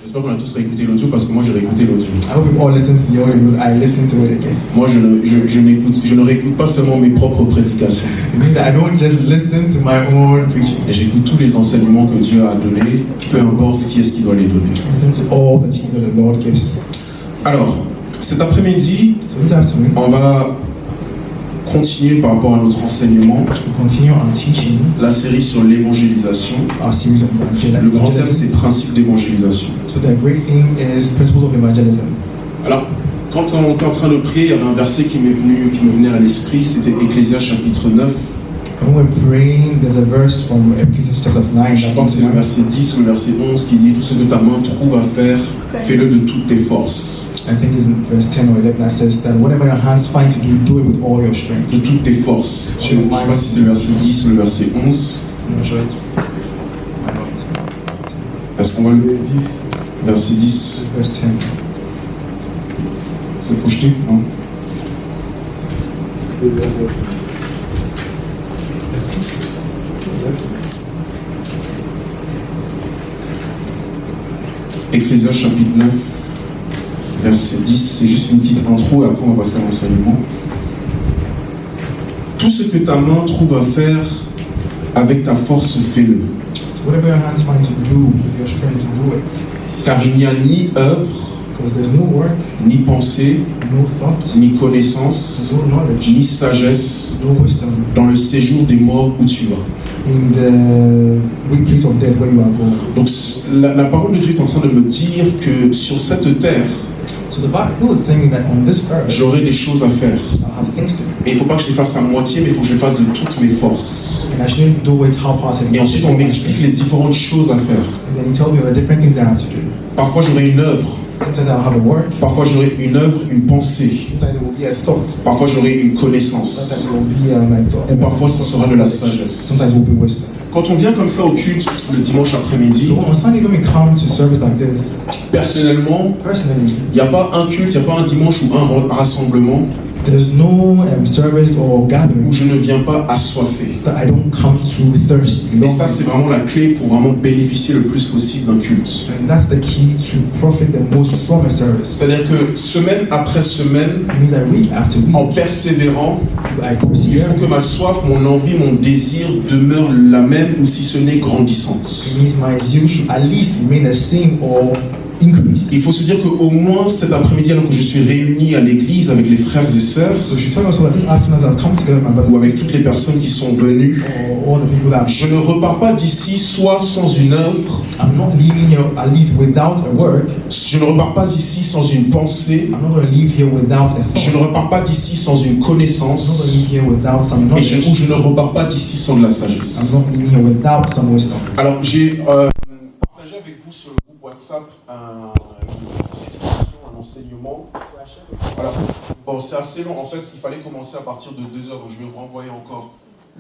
J'espère qu'on a tous réécouté l'audio parce que moi j'ai réécouté l'audio. I hope we've all listened to the audio because I listened to it again. Moi je ne réécoute pas seulement mes propres prédications. It means that I don't just listen to my own preaching. Et j'écoute tous les enseignements que Dieu a donnés, peu importe qui est-ce qui doit les donner. I listen to all the teaching that the Lord gives. Alors, cet après-midi, So this afternoon, on va continuer par rapport à notre enseignement, we continue our teaching, la série sur l'évangélisation. our series of Le grand thème, evangelism. c'est principe d'évangélisation. So the great thing is principles of evangelism. Alors, quand on était en train de prier, il y avait un verset qui me venait à l'esprit, c'était Ecclésias chapitre 9. When we're praying, there's a verse from Ecclesiastes chapter 9. Je crois que c'est le verset 10 ou le verset 11 qui dit « Tout ce que ta main trouve à faire, fais-le de toutes tes forces. I think it's in verse 10 or 11 that says that whatever your hands find to do it with all your strength. De toutes tes forces. » Je ne sais pas si c'est le verset 10 ou le verset 11. I'm not sure it's Est-ce qu'on va le verset 10? verse 10. C'est projeté? Non? Ecclésias chapitre 9, verset 10, c'est juste une petite intro et après on va passer à l'enseignement. Tout ce que ta main trouve à faire avec ta force, fais-le. So whatever your hands find to do with your strength, do it. Car il n'y a ni œuvre, Because there's no work, ni pensée, no thought, ni connaissance, no knowledge, ni sagesse no wisdom dans le séjour des morts où tu vas. in the weak place of death where you are going. Donc la parole de Dieu est en train de me dire que sur cette terre, So the Bible is saying that on this earth, j'aurai des choses à faire. I'll have things to do. Et il ne faut pas que je les fasse à moitié, mais il faut que je les fasse de toutes mes forces. And I shouldn't do it half-heartedly. Et ensuite, on m'explique les différentes choses à faire. And then he tells me the different things I have to do. Parfois, j'aurai une œuvre. Sometimes I'll have a work. Parfois, j'aurai une œuvre, une pensée. Sometimes it will be a thought. Parfois, j'aurai une Sometimes connaissance. it will be my thought. Et parfois, ce sera de la sagesse. Sometimes it will be wisdom. Quand on vient comme ça au culte le dimanche après-midi, So on Sunday when we come to service like this, personnellement, personally, il n'y a pas un culte, il n'y a pas un dimanche ou un rassemblement there's no service or où gathering je ne viens pas assoiffé. that I don't come to thirsty. Et ça, c'est vraiment la clé pour vraiment bénéficier le plus possible d'un culte. And that's the key to profit the most from a service. C'est-à-dire que semaine après semaine, It means that week after en week, persévérant, I il persevere. faut que ma soif, mon envie, mon désir demeure la même ou si ce n'est grandissante. It means my zeal should at least remain the same or increase. Il faut se dire qu'au moins cet après-midi, alors que je suis réuni à l'église avec les frères et sœurs, So she told us that this afternoon as I come together with my brothers ou avec toutes les personnes qui sont venues, or all the people that je ne repars pas d'ici soit sans une œuvre, I'm not leaving here at least without a work. je ne repars pas ici sans une pensée, I'm not going to leave here without a je ne thought. repars pas d'ici sans une I'm not connaissance, going to leave here without some et knowledge. je ne repars pas d'ici sans de la sagesse. I'm not leaving here without some wisdom. Alors j'ai partagé avec vous sur le groupe WhatsApp un enseignement. Voilà. Bon, c'est assez long. En fait, il fallait commencer à partir de 2 heures. Je vais renvoyer encore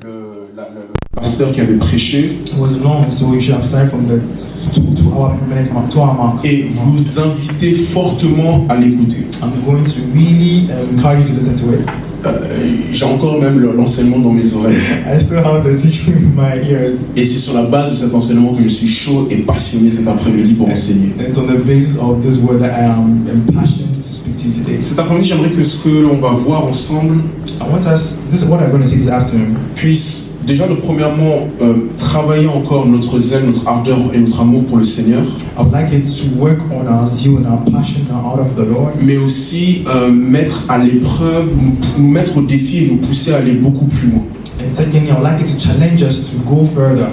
le pasteur qui avait prêché. It was long, so we should have started from the 2 hour mark. Et vous invitez fortement à l'écouter. I'm going to really encourage you to listen to it. J'ai encore même l'enseignement dans mes oreilles. I still have the teaching in my ears. Et c'est sur la base de cet enseignement que je suis chaud et passionné cet après-midi pour enseigner. And it's on the basis of this word that I am passionate to speak to you today. Cet après-midi, j'aimerais que ce que l'on va voir ensemble I want us, this is what I'm going to say this afternoon, puisse déjà, premièrement, travailler encore notre zèle, notre ardeur et notre amour pour le Seigneur, I would like it to work on our zeal and our passion out of the Lord, mais aussi mettre à l'épreuve, nous mettre au défi et nous pousser à aller beaucoup plus loin. and secondly, I would like it to challenge us to go further.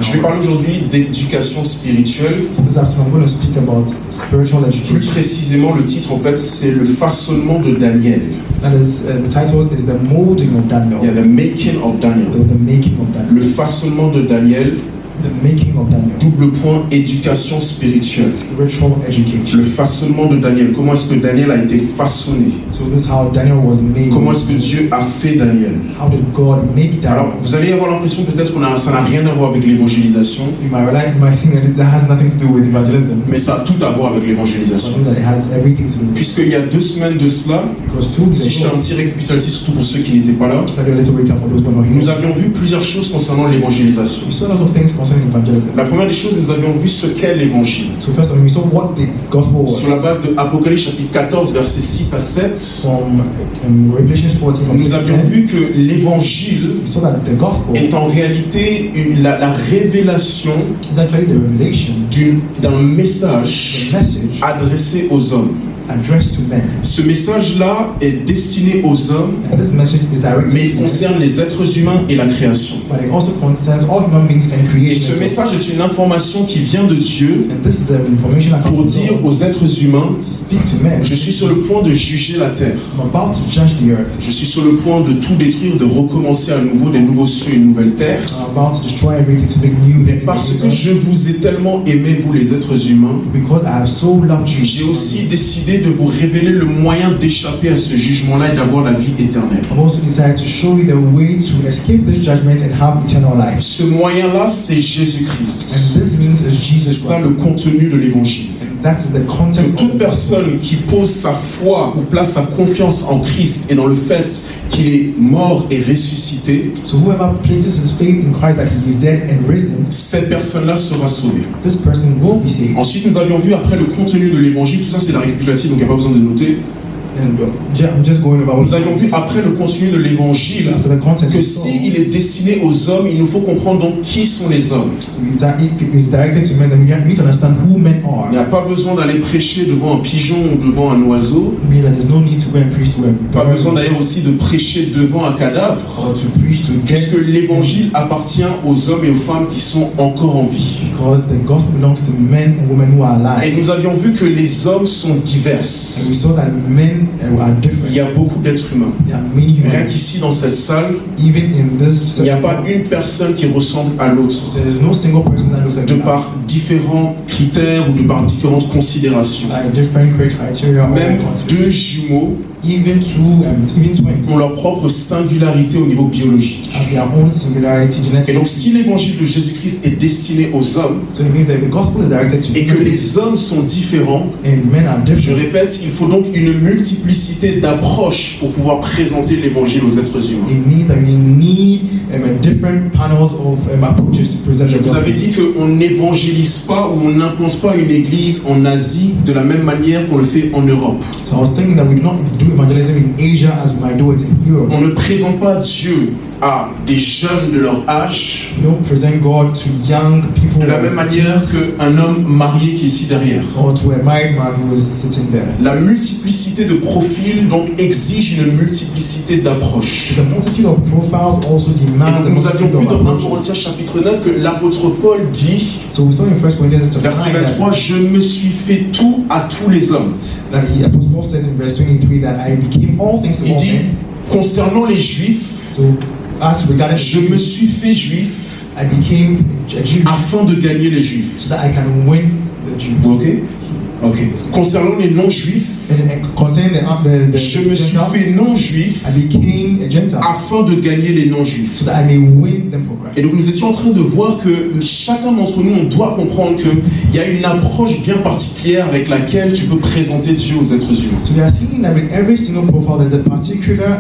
Je vais parler aujourd'hui d'éducation spirituelle. So this afternoon, I'm going to speak about spiritual Plus education. précisément, le titre, en fait, c'est le façonnement de Daniel. That is, the title is The Molding of Daniel. Il y a the making of Daniel. The making of Daniel. Le façonnement de Daniel, The making of Daniel. double point, éducation spirituelle. Spiritual education. Le façonnement de Daniel. Comment est-ce que Daniel a été façonné? So this is how Daniel was made. Comment est-ce que Dieu a fait Daniel? How did God make Daniel? Alors, vous allez avoir l'impression peut-être que ça n'a rien à voir avec l'évangélisation, You might think that that has nothing to do with evangelism, mais ça a tout à voir avec l'évangélisation. but that it has everything to do with it. Puisqu'il y a 2 semaines de cela, Because 2 weeks si je fais ago, un petit récapitulatif, surtout pour ceux qui n'étaient pas là, I'll tell you a little recap for those who are not nous here. avions vu plusieurs choses concernant l'évangélisation. We saw a lot of things concerning concerning evangelism. La première des choses, nous avions vu ce qu'est l'évangile. So first of all, we saw what the gospel was. Sur la base de Apocalypse chapitre 14, versets 6 à 7, From Revelation 14 from 6 nous to avions 10, vu que l'évangile we saw that the gospel est en réalité la révélation is actually the revelation, d'un the message message adressé aux hommes. addressed to men. Ce message-là est destiné aux hommes, And this message is directed mais il to men, concerne les êtres humains et la création. but it also concerns all human beings and Et ce creation. message est une information qui vient de Dieu And this is an information that pour comes from dire God aux êtres humains, to speak to men. je suis sur le point de juger la terre. I'm about to judge the earth. Je suis sur le point de tout détruire, de recommencer à nouveau des nouveaux cieux et une nouvelle terre. I'm about to destroy everything to make new Mais parce que je vous ai tellement aimé, vous les êtres humains, because I have so loved you. j'ai aussi décidé de vous révéler le moyen d'échapper à ce jugement-là et d'avoir la vie éternelle. I've also decided to show you the way to escape this judgment and have eternal life. Ce moyen-là, c'est Jésus-Christ. And this means C'est Jesus ça Christ. le contenu de l'évangile. And that is the content Que of toute the gospel. personne qui pose sa foi ou place sa confiance en Christ et dans le fait qu'il est mort et ressuscité, So whoever places his faith in Christ that he is dead and risen, cette personne-là sera sauvée. this person will be saved. Ensuite, nous avions vu après le contenu de l'évangile, tout ça c'est la récapitulative, donc il n'y a pas besoin de noter. And I'm just going about. Nous avions vu après le contenu de l'évangile After the content que we saw, s'il est destiné aux hommes, il nous faut comprendre donc qui sont les hommes. if it is directed to men, then we need to understand who men Il n'y are. a pas besoin d'aller prêcher devant un pigeon ou devant un oiseau. It means that there's no need to go and preach to a Pas bird besoin d'ailleurs aussi de prêcher devant un cadavre. or to preach to Puisque dead, l'évangile appartient aux hommes et aux femmes qui sont encore en vie. because the gospel belongs to men and women who are Et alive. nous avions vu que les hommes sont diverses. And we saw that men are different. Il y a beaucoup d'êtres humains. There are many Rien humans. qu'ici dans cette salle, Even in this, il n'y a pas une personne qui ressemble à l'autre. there is no single person that looks like De that. par différents critères ou de par différentes considérations. Like different criteria, all Même considered. deux jumeaux Even twins ont leur propre singularité au niveau biologique. have their own singularity, Et genetic. donc si l'évangile de Jésus-Christ est destiné aux hommes So it means that the gospel is directed to et que humans, les hommes sont différents, and men are je different. répète, il faut donc une multiplicité d'approches pour pouvoir présenter l'évangile aux êtres humains. It means that we need different panels of approaches to present Je the vous avais gospel. dit qu'on n'évangélise pas ou on n'impose pas une église en Asie de la même manière qu'on le fait en Europe. So I was thinking that we do not do evangelism in Asia as we might do it in Europe. On ne présente pas Dieu à des jeunes de leur âge We don't present God to young people de la même manière qu'un homme marié qui est ici derrière. or to a married man who is sitting there. La multiplicité de profils donc exige une multiplicité d'approches. The multitude of profiles also Et demands donc a nous avions multitude vu of dans 1 approaches. Corinthiens chapitre 9 que l'apôtre Paul dit, So we saw in 1 Corinthians chapter verset 9 23, je me suis fait tout à tous les hommes. that the Apostle Paul says in verse 23 that I became all things to Il all dit, men. concernant les juifs, So as regarding the je me Jews, suis fait juif I became a Jew afin de gagner les juifs. so that I can win the Jews. Ok? Ok. Concernant les non-juifs, And concerning the je me suis Gentile, fait non-juif I became a Gentile afin de gagner les non-juifs. so that I may win them for Christ. Et donc nous étions en train de voir que chacun d'entre nous, on doit comprendre qu'il y a une approche bien particulière avec laquelle tu peux présenter Dieu aux êtres humains. So we are seeing that with every single profile, there's a particular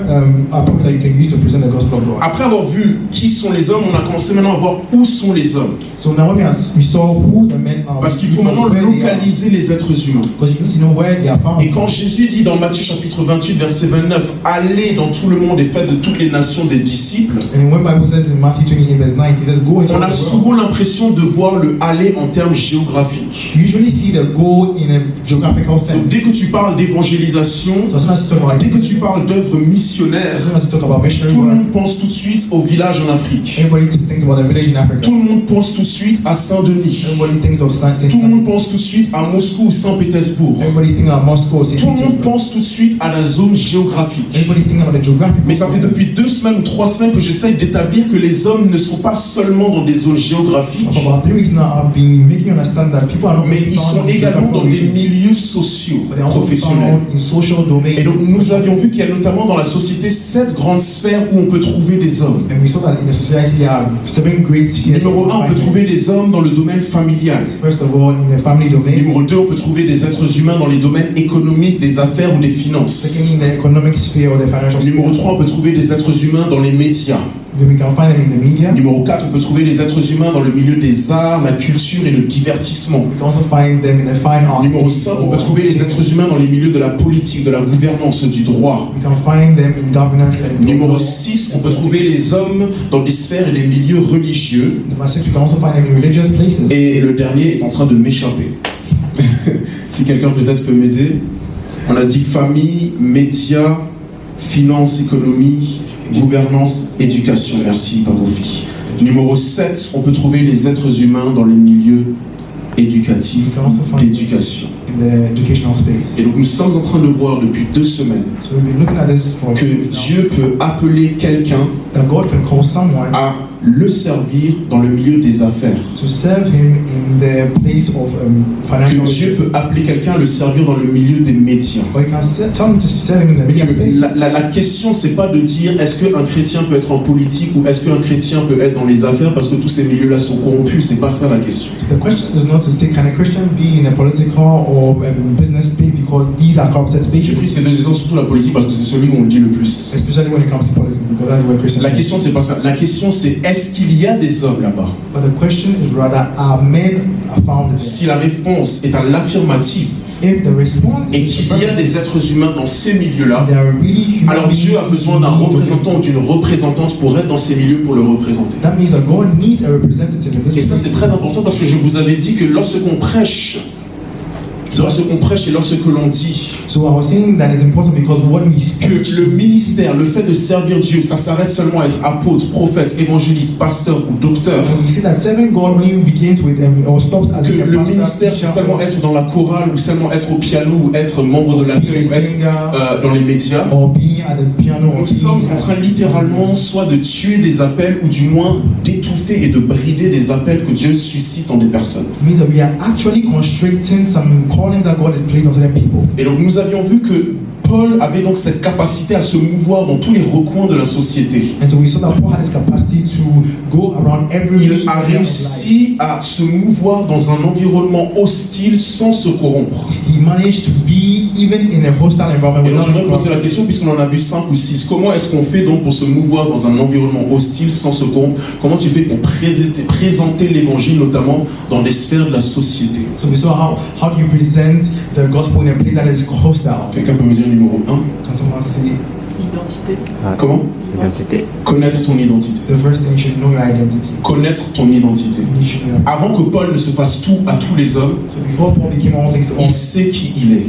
approach that you can use to present the gospel of God. Après avoir vu qui sont les hommes, on a commencé maintenant à voir où sont les hommes. So now when we saw who the men are, Parce qu'il faut maintenant where they are, localiser les êtres humains. because you need to know where they are found. Et quand Jésus dit dans Matthieu chapitre 28 verset 29, allez dans tout le monde et faites de toutes les nations des disciples, And when Bible says in Matthew 28 verse 9, it says go into on the a world. souvent l'impression de voir le aller en termes géographiques. You usually see the go in a geographical Donc sense. dès que tu parles d'évangélisation, So as soon as you talk about dès que tu parles d'œuvres missionnaires, as soon as you talk about missionary tout le work, monde pense tout de suite au village en Afrique. everybody thinks about the village in Africa. Tout le monde pense tout de suite à Saint-Denis. Everybody thinks of Saint Tout le monde pense tout de suite à Moscou ou Saint-Pétersbourg. Everybody's thinking about Moscow, Saint Tout le monde Petersburg. pense tout de suite à la zone géographique. Everybody's thinking about the geographical. Mais ça fait depuis 2 semaines ou 3 semaines que j'essaye d'établir que les hommes ne sont pas seulement dans des zones géographiques, For about 3 weeks now, I've been making you understand that people are not mais only ils found sont in également dans des geographical regions, milieux sociaux, but they're also professionnels. found in social domain. Et donc nous avions vu qu'il y a notamment dans la société 7 grandes sphères où on peut trouver des hommes. And we saw that in the society there are 7 great spheres. Numéro 1, on peut trouver des hommes dans le domaine familial. First of all, in the family domain. Numéro 2, on peut trouver des êtres humains dans les domaines économiques, des affaires ou des finances. Second, in the economic sphere or the financial Numéro sphere. 3, on peut trouver des êtres humains dans les médias. We can find them in the media. Numéro 4, on peut trouver les êtres humains dans le milieu des arts, la culture et le divertissement. We can also find them in the fine arts. Numéro 5, on peut trouver les êtres humains dans les milieux de la politique, de la gouvernance, du droit. We can find them in governance and Numéro 6, on peut trouver les hommes dans les sphères et les milieux religieux. Number 6, we can also find them in religious places. Et le dernier est en train de m'échapper. Si quelqu'un peut-être peut m'aider. On a dit famille, médias, finance, économie, gouvernance, éducation. Merci, Pagofi. Numéro 7, on peut trouver les êtres humains dans les milieux éducatifs, d'éducation. In the educational space. Et donc nous sommes en train de voir depuis 2 semaines So we've been looking at this for que Dieu peut appeler quelqu'un that God can call someone à le servir dans le milieu des affaires. to serve him in the place of financial Que Dieu issues. peut appeler quelqu'un à le servir dans le milieu des médias. Or you can tell him to serve him in the media space. La question, c'est pas de dire est-ce qu'un chrétien peut être en politique ou est-ce qu'un chrétien peut être dans les affaires parce que tous ces milieux-là sont corrompus. C'est pas ça la question. The question is not to say can a Christian be in a political or business space because these are corrupted J'ai spaces. pris ces 2 exemples, surtout la politique, parce que c'est celui où on le dit le plus. Especially when it comes to politics because that's where Christians. La question, c'est pas ça. La question, c'est est-ce qu'il y a des hommes là-bas? But the question is rather, are men found there? Si la réponse est à l'affirmative If the response et is qu'il y a des êtres humains dans ces milieux-là, there are really human alors Dieu a beings besoin d'un who need to be- représentant ou d'une représentante pour être dans ces milieux pour le représenter. That means that God needs a representative in this Et ça, c'est très important parce que je vous avais dit que lorsqu'on prêche et lorsque l'on dit So I was saying that it's important because what we speak, que le ministère, le fait de servir Dieu, ça s'arrête seulement à être apôtre, prophète, évangéliste, pasteur ou docteur. when we say that serving God only begins with or stops as Que being a le pastor, ministère, c'est teacher, seulement être dans la chorale ou seulement être au piano ou être membre de la being ou a être singer, dans les médias. or being at the piano. or Nous sommes being en train littéralement soit de tuer des appels ou du moins d'étouffer et de brider des appels que Dieu suscite dans des personnes. It means that we are actually constricting some callings that God has placed on certain people. Et donc nous avions vu que Paul avait donc cette capacité à se mouvoir dans tous les recoins de la société. And so we saw that Paul had this capacity to go around every Il a area of life. réussi à se mouvoir dans un environnement hostile sans se corrompre. He managed to be even in a hostile environment Et donc without j'aimerais being poser la question, puisqu'on en a vu 5 ou 6, comment est-ce qu'on fait donc pour se mouvoir dans un environnement hostile sans se corrompre? Comment tu fais pour présenter l'évangile, notamment dans les sphères de la société? So we saw how do you present the gospel in a place that is hostile. Quelqu'un peut me dire numéro 1? Can someone say Identité. Comment? Identité. Connaître ton identité. the first thing you should know your identity. Connaître ton identité. You should know. Avant que Paul ne se fasse tout à tous les hommes, So before Paul became all things to all, il sait qui il est.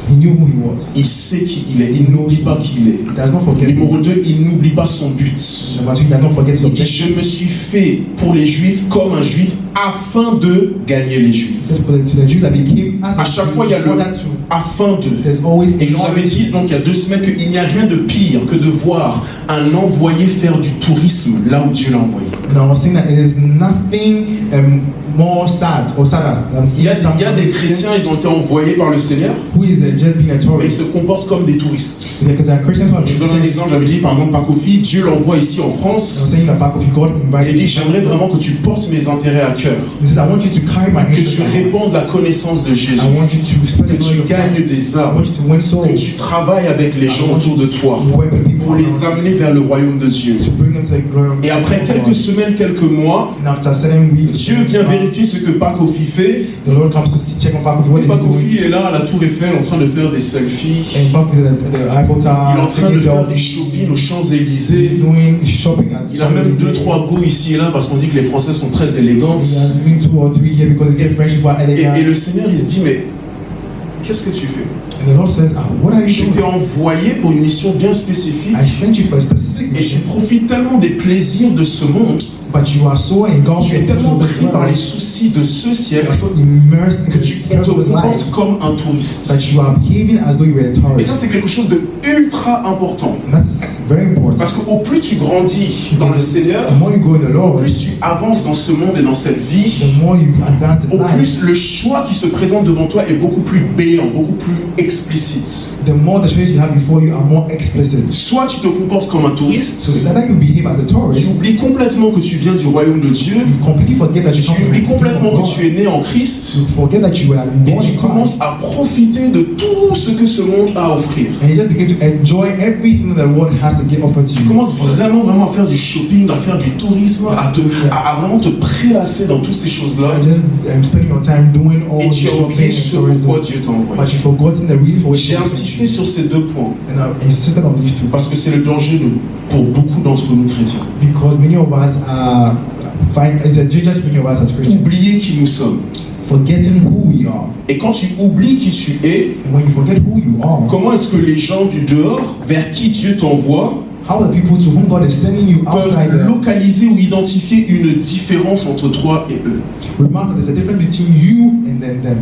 he knew who he was. Il sait qui il est. Il n'oublie pas qui il est. He does not forget. Numéro 2, il n'oublie pas son but. Number 2, he does not forget his Il dit, objective. je me suis fait pour les Juifs comme un Juif afin de gagner les He Juifs. said to the Jews that became as À chaque fois, il y a le in order to. afin de. There's always Et je vous avais dit donc il y a 2 semaines qu'il n'y a rien de pire que de voir un envoyé faire du tourisme là où Dieu l'a envoyé. And I was saying that it is nothing more sad or sadder than Il y seeing a des chrétiens, ils ont été envoyés par le Seigneur, who is just being a mais ils tourist. se comportent comme des touristes. Because there are Christians who are Je just donne un saying, exemple, j'avais dit par exemple Pakofi, Dieu l'envoie ici en I was France, saying that back if God invites et il dit you, j'aimerais vraiment que tu portes mes intérêts à cœur, he says, I want you to carry my que mission. tu répandes la connaissance de Jésus, I want you to spread que the knowledge tu of gagnes Christ. des I âmes, want you to win souls. que tu travailles avec les gens autour de toi To work with people pour les around amener vers le royaume de Dieu. you, to bring them to the glory of Et après God. quelques semaines, quelques mois, And after 7 weeks, Dieu vient vérifier ce que Pakofi fait. the Lord comes to check on Paco. What Et is he Pakofi doing? est là à la Tour Eiffel en train de faire des selfies. And Paco is at the Eiffel Il est Tower. en train de taking faire des selfies. shopping aux He's Champs-Élysées. doing shopping at Il a même 2-3 goûts ici et là parce qu'on dit que les Français sont très élégantes. He has been 2 or 3 here because he said French people are elegant. Et le Seigneur il se dit mais qu'est-ce que tu fais? And the Lord says, what are you Je t'ai doing? envoyé pour une mission bien spécifique I sent you for a specific et tu mission, profites tellement des plaisirs de ce monde, but you are so engulfed tu es in tellement the pris par les world, soucis de ce you siècle are so immersed in que the tu te cares of this life comportes comme un touriste. that you are behaving as though you were a Et ça tourist. c'est quelque chose de ultra important. And that's very important. Parce qu'au plus tu grandis dans le Seigneur, The more you go in the au Lord, plus tu avances dans ce monde et dans cette vie, the more you advance in au life. plus le choix qui se présente devant toi est beaucoup plus béant, beaucoup plus explicite. The more the choices you have before you are more explicit. Soit tu te comportes comme un touriste, So it's either you behave as a tu tourist, oublies complètement que tu viens du royaume de Dieu, you completely forget that you tu come from oublies the kingdom complètement of que God. tu es né en Christ, You forget that you were et born tu in commences Christ. à profiter de tout ce que ce monde a à offrir. And you just begin to enjoy everything that the world has has to get offered to Tu you. commences vraiment à faire du shopping, à faire du tourisme, à vraiment te prélasser dans toutes ces choses-là. Just spending your time doing all Et the tu as shopping oublié and ce tourism. pourquoi Dieu t'a envoyé. But you've forgotten the reason for which J'ai God sent insisté you. sur ces deux points And I've insisted on these two parce que c'est le danger pour beaucoup d'entre nous chrétiens. because many of us it's a danger to many of us as Christians. Oublier qui nous sommes. Forgetting who we are. Et quand tu oublies qui tu es, And when you forget who you are, comment est-ce que les gens du dehors, vers qui Dieu t'envoie, how the people to whom God is sending you outside peuvent there localiser ou identifier une différence entre toi et eux? remark that there's a difference between you and then them.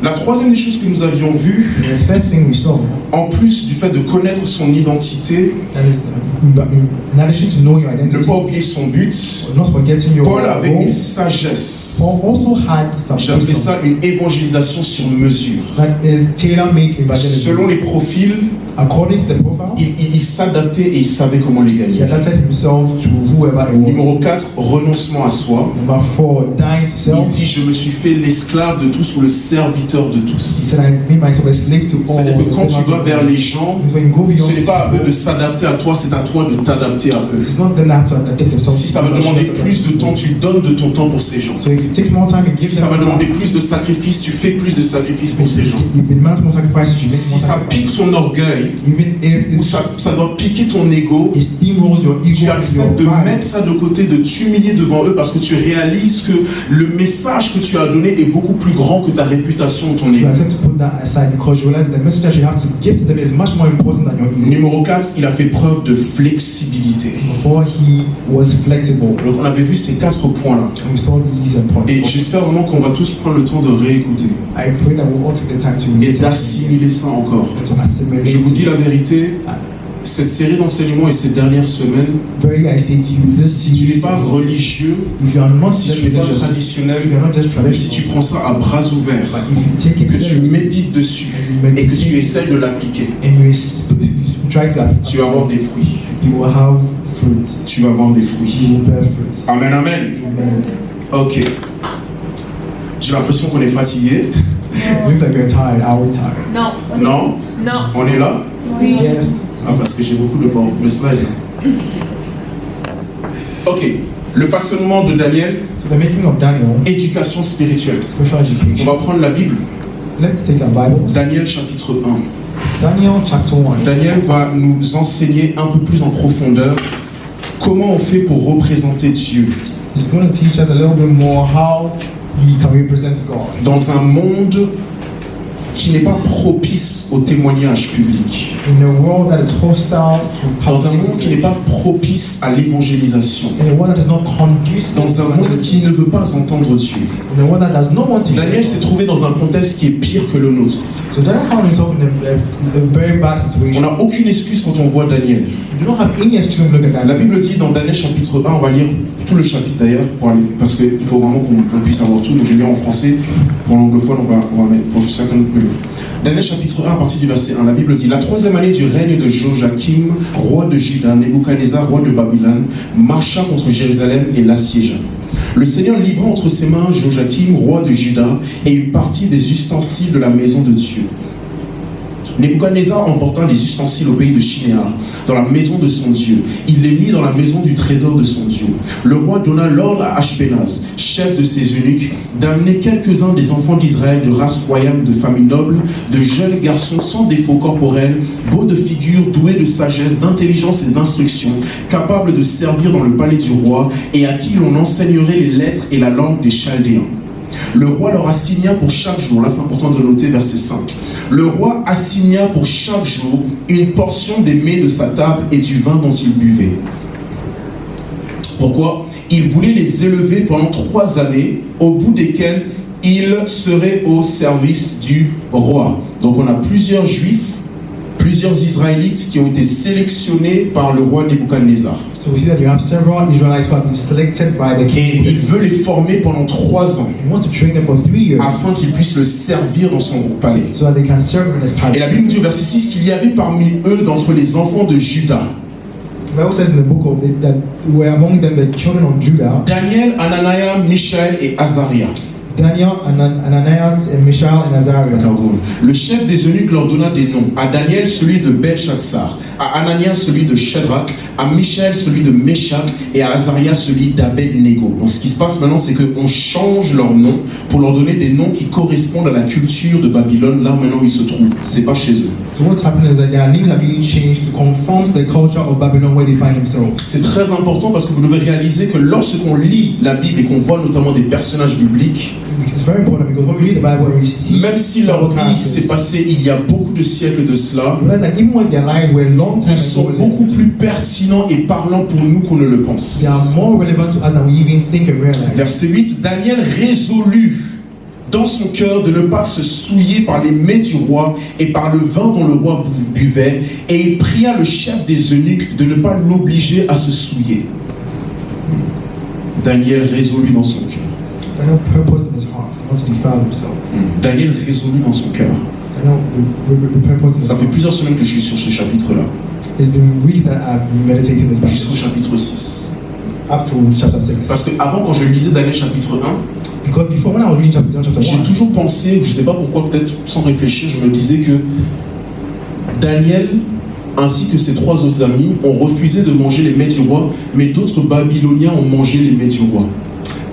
La troisième des choses que nous avions vues, And the third thing we saw, en plus du fait de connaître son identité, that is, in addition to knowing your ne identity, pas oublier son but, not forgetting your Paul avait role, une sagesse. Paul also had some J'ai appelé wisdom ça une évangélisation sur mesure. that is tailor-made evangelism. Selon les profils, According to the profile, il s'adaptait et il savait comment les he gagner. adapted himself to whoever it was. Numéro 4, renoncement à soi. Number 4, dying to Il self. dit, je me suis fait l'esclave de tous ou le serviteur de He tous. said, I made myself a slave to all. C'est-à-dire que quand tu vas vers les gens, Because when you go beyond ce n'est pas à eux de people, s'adapter à toi, c'est à toi de t'adapter à eux. it's not them that have to adapt themselves. Si ça va demander plus de temps, tu donnes de ton temps pour ces gens. So if it takes more time, you give Si ça va them demander plus de sacrifices, tu fais plus de sacrifices pour ces gens. If it demands more sacrifices, you make Si more ça pique sacrifices. ton orgueil, Even if ou ça doit piquer ton ego, it steamrolls your ego, tu acceptes de your pride, mettre ça de côté, de t'humilier devant eux parce que tu réalises que le message que tu as donné est beaucoup plus grand que ta réputation ou ton you ego. accept to put that aside because you realize the message that you have to give to them is much more important than your ego. Numéro 4, il a fait preuve de flexibilité. Before he was flexible. Donc on avait vu ces 4 points-là. And we saw these points. Et j'espère vraiment qu'on va tous prendre le temps de réécouter I pray that we'll all take the time to et listen d'assimiler ça encore. and to assimilate. Je vous dis la vérité, cette série d'enseignements et ces dernières semaines, Very, I say to you, this si tu n'es pas religieux, if you are not si tu n'es pas religious, traditionnel, if you are not just même si tu traditional, prends ça à bras ouverts, but if you take it que tu seriously médites dessus et que tu essaies de l'appliquer, and you try to apply, tu vas avoir des fruits. you will have fruits. Tu vas avoir des You fruits. will bear fruits. Amen, amen. Amen. Ok. J'ai l'impression qu'on est fatigué. Looks like you're tired. Are we tired? Non. Non? Non. On est là? Oui. Yes. Ah, parce que j'ai beaucoup de slides. Ok. Le façonnement de Daniel, So the making of Daniel, éducation spirituelle. spiritual On education. va prendre la Bible. Let's take our Bibles. Daniel chapitre 1. Daniel chapter 1. Daniel va nous enseigner un peu plus en profondeur comment on fait pour représenter Dieu He's going to teach us a little bit more how we can represent God dans un monde qui n'est pas propice au témoignage public, in a world that is hostile to dans un monde qui n'est public, pas propice à l'évangélisation, in a world that is not conducive dans un monde qui ne veut pas entendre Dieu. in a world that does not want to hear Daniel God. s'est trouvé dans un contexte qui est pire que le nôtre. So Daniel found himself in a very bad On situation. n'a aucune excuse quand on voit Daniel. You don't have any excuse to look at La Daniel. Bible dit dans Daniel chapitre 1, on va lire tout le chapitre d'ailleurs, parce qu'il faut vraiment qu'on puisse avoir tout. Donc je vais lire en français. Pour l'anglophone, on va mettre pour chacun peut lire. Daniel chapitre 1, à partir du verset 1, la Bible dit: La 3e année du règne de Joachim, roi de Juda, Nebuchadnezzar, roi de Babylone, marcha contre Jérusalem et l'assiégea. Le Seigneur livra entre ses mains Joachim, roi de Juda, et une partie des ustensiles de la maison de Dieu. Nebuchadnezzar emporta les ustensiles au pays de Shinéar, dans la maison de son Dieu. Il les mit dans la maison du trésor de son Dieu. Le roi donna l'ordre à Ashpenaz, chef de ses eunuques, d'amener quelques-uns des enfants d'Israël de race royale, de famille noble, de jeunes garçons sans défaut corporel, beaux de figure, doués de sagesse, d'intelligence et d'instruction, capables de servir dans le palais du roi, et à qui l'on enseignerait les lettres et la langue des Chaldéens. Le roi leur assigna pour chaque jour, là c'est important de noter verset 5, le roi assigna pour chaque jour une portion des mets de sa table et du vin dont il buvait. Pourquoi? Il voulait les élever pendant 3 années, au bout desquelles ils seraient au service du roi. Donc on a plusieurs juifs, plusieurs Israélites qui ont été sélectionnés par le roi Nebuchadnezzar. So we see that you have several Israelites who have been selected by the Et king. il veut les former pendant 3 ans, He wants to train them for 3 years afin qu'ils puissent le servir dans son palais. so that they can serve in his Et palace. la Bible nous dit au verset 6 qu'il y avait parmi eux, d'entre les enfants de Juda, The Bible says in the book of that were among them the children of Judah, Daniel, Ananias, Michaël et Azaria. Daniel, Ananias, and Mishael, and Azariah. Le chef des eunuques leur donna des noms. À Daniel, celui de Belshazzar. À Ananias, celui de Shadrach. À Michaël, celui de Meshach. Et à Azariah, celui d'Abed-Nego. Donc ce qui se passe maintenant, c'est qu'on change leurs noms pour leur donner des noms qui correspondent à la culture de Babylone, là maintenant ils se trouvent. C'est pas chez eux. So what's happening is that their names are being changed to conform to the culture of Babylon where they find themselves. C'est très important parce que vous devez réaliser que lorsqu'on lit la Bible et qu'on voit notamment des personnages bibliques, It's very important because when we read the Bible and we see même si leur vie s'est passée il y a beaucoup de siècles de cela, we realize that even when their lives were a long time ils sont ago, beaucoup plus pertinents et parlants pour nous qu'on ne le pense. they are more relevant to us than we even think and realize. Verset 8, Daniel résolut dans son cœur de ne pas se souiller par les mets du roi et par le vin dont le roi buvait, et il pria le chef des eunuques de ne pas l'obliger à se souiller. Daniel résolut dans son cœur. Daniel purposed in his heart not to defile himself. Daniel résolut dans son cœur. Daniel purposed in his Ça fait heart. plusieurs semaines que je suis sur ce chapitre-là. It's been weeks that I've been meditating this Je suis passage sur le chapitre 6. up to chapter 6. Parce que avant, quand je lisais Daniel chapitre 1, Because before, when I was reading chapter j'ai 1, toujours pensé, je ne sais pas pourquoi, peut-être sans réfléchir, je me disais que Daniel, ainsi que ses trois autres amis, ont refusé de manger les mets du roi, mais d'autres Babyloniens ont mangé les mets du roi.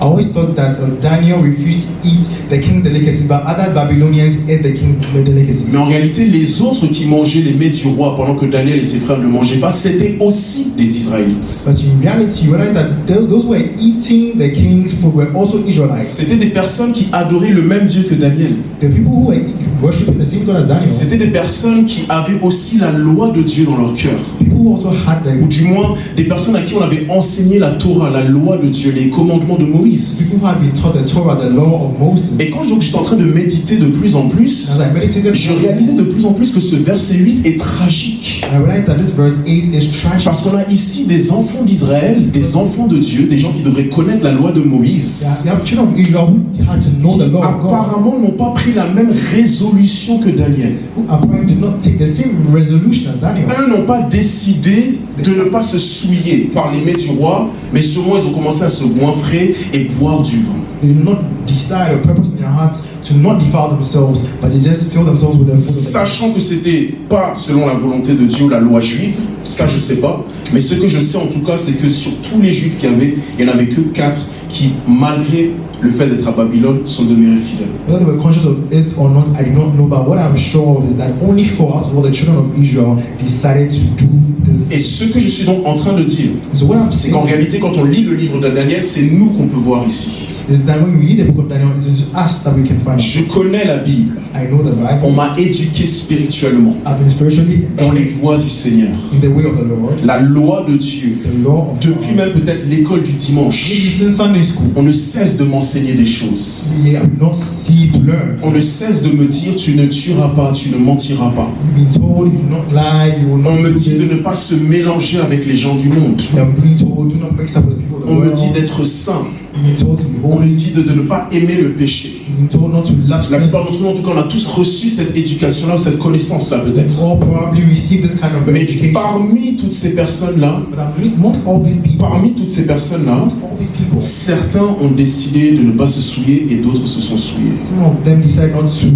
I always thought that Daniel refused to eat the king's delicacy, but other Babylonians ate the king's delicacies. Mais en réalité, les autres qui mangeaient les mets du roi pendant que Daniel et ses frères ne mangeaient pas, c'était aussi des Israélites. But in reality, you realize that those who were eating the king's food were also Israelites. C'était des personnes qui adoraient le même Dieu que Daniel. The people who were worshiping the same God as Daniel, C'était des personnes qui avaient aussi la loi de Dieu dans leur cœur. people who also had Ou the du moins, des personnes à qui on avait enseigné la Torah, la loi de Dieu, les commandements de Moïse. people who had been taught the Torah, the law of Moses. Et quand donc j'étais en train de méditer de plus en plus, As I meditated, je réalisais de plus en plus que ce verset 8 est tragique. I realized that this verse 8 is tragic. Parce qu'on a ici des enfants d'Israël, des enfants de Dieu, des gens qui devraient connaître la loi de Moïse. You have children of Israel who had to know the law of God, Apparemment n'ont pas pris la même résolution que Daniel. who apparently did not take the same resolution as Daniel. Eux n'ont pas décidé de ne pas se souiller par les mets du roi, mais sûrement ils ont commencé à se goinfrer et boire du vin. They did not decide or purpose in their hearts to not defile themselves, but they just fill themselves with the food of the Sachant que c'était pas selon la volonté de Dieu, la loi juive, ça je sais pas, mais ce que je sais en tout cas, c'est que sur tous les juifs qu'il y avait, il n'y en avait que 4 qui, malgré le fait d'être à Babylone, sont demeurés fidèles. Whether they were conscious of it or not, I do not know, but what I'm sure of is that only 4 out of all the children of Israel decided to do this. Et ce que je suis donc en train de dire, So what I'm c'est saying qu'en réalité, quand on lit le livre de Daniel, c'est nous qu'on peut voir ici. is that when we read the book of Daniel, it is us that we can find Je out. connais la Bible, I know the on Bible. m'a éduqué spirituellement I've been spiritually dans les voies du Seigneur. in the way of the Lord, La loi de Dieu, the law of depuis God. même peut-être l'école du dimanche, Maybe since Sunday school, on ne cesse de m'enseigner des choses. we have not ceased to learn. On ne cesse de me dire tu ne tueras pas, tu ne mentiras pas. We've been told you do not lie, you will On not me do dit de this. ne pas se mélanger avec les gens du monde. We have been told do not mix up with the people of the On me world. dit d'être saint. We've been told to be On me holy. dit de ne pas aimer le péché. We've been told not to love La sin. plupart d'entre nous, en tout cas, on a tous reçu cette éducation-là, cette connaissance-là peut-être. All probably receive this kind of Mais education. parmi toutes ces personnes-là, But amongst all these people, certains ont décidé de ne pas se souiller et d'autres se sont souillés. some of them decide not to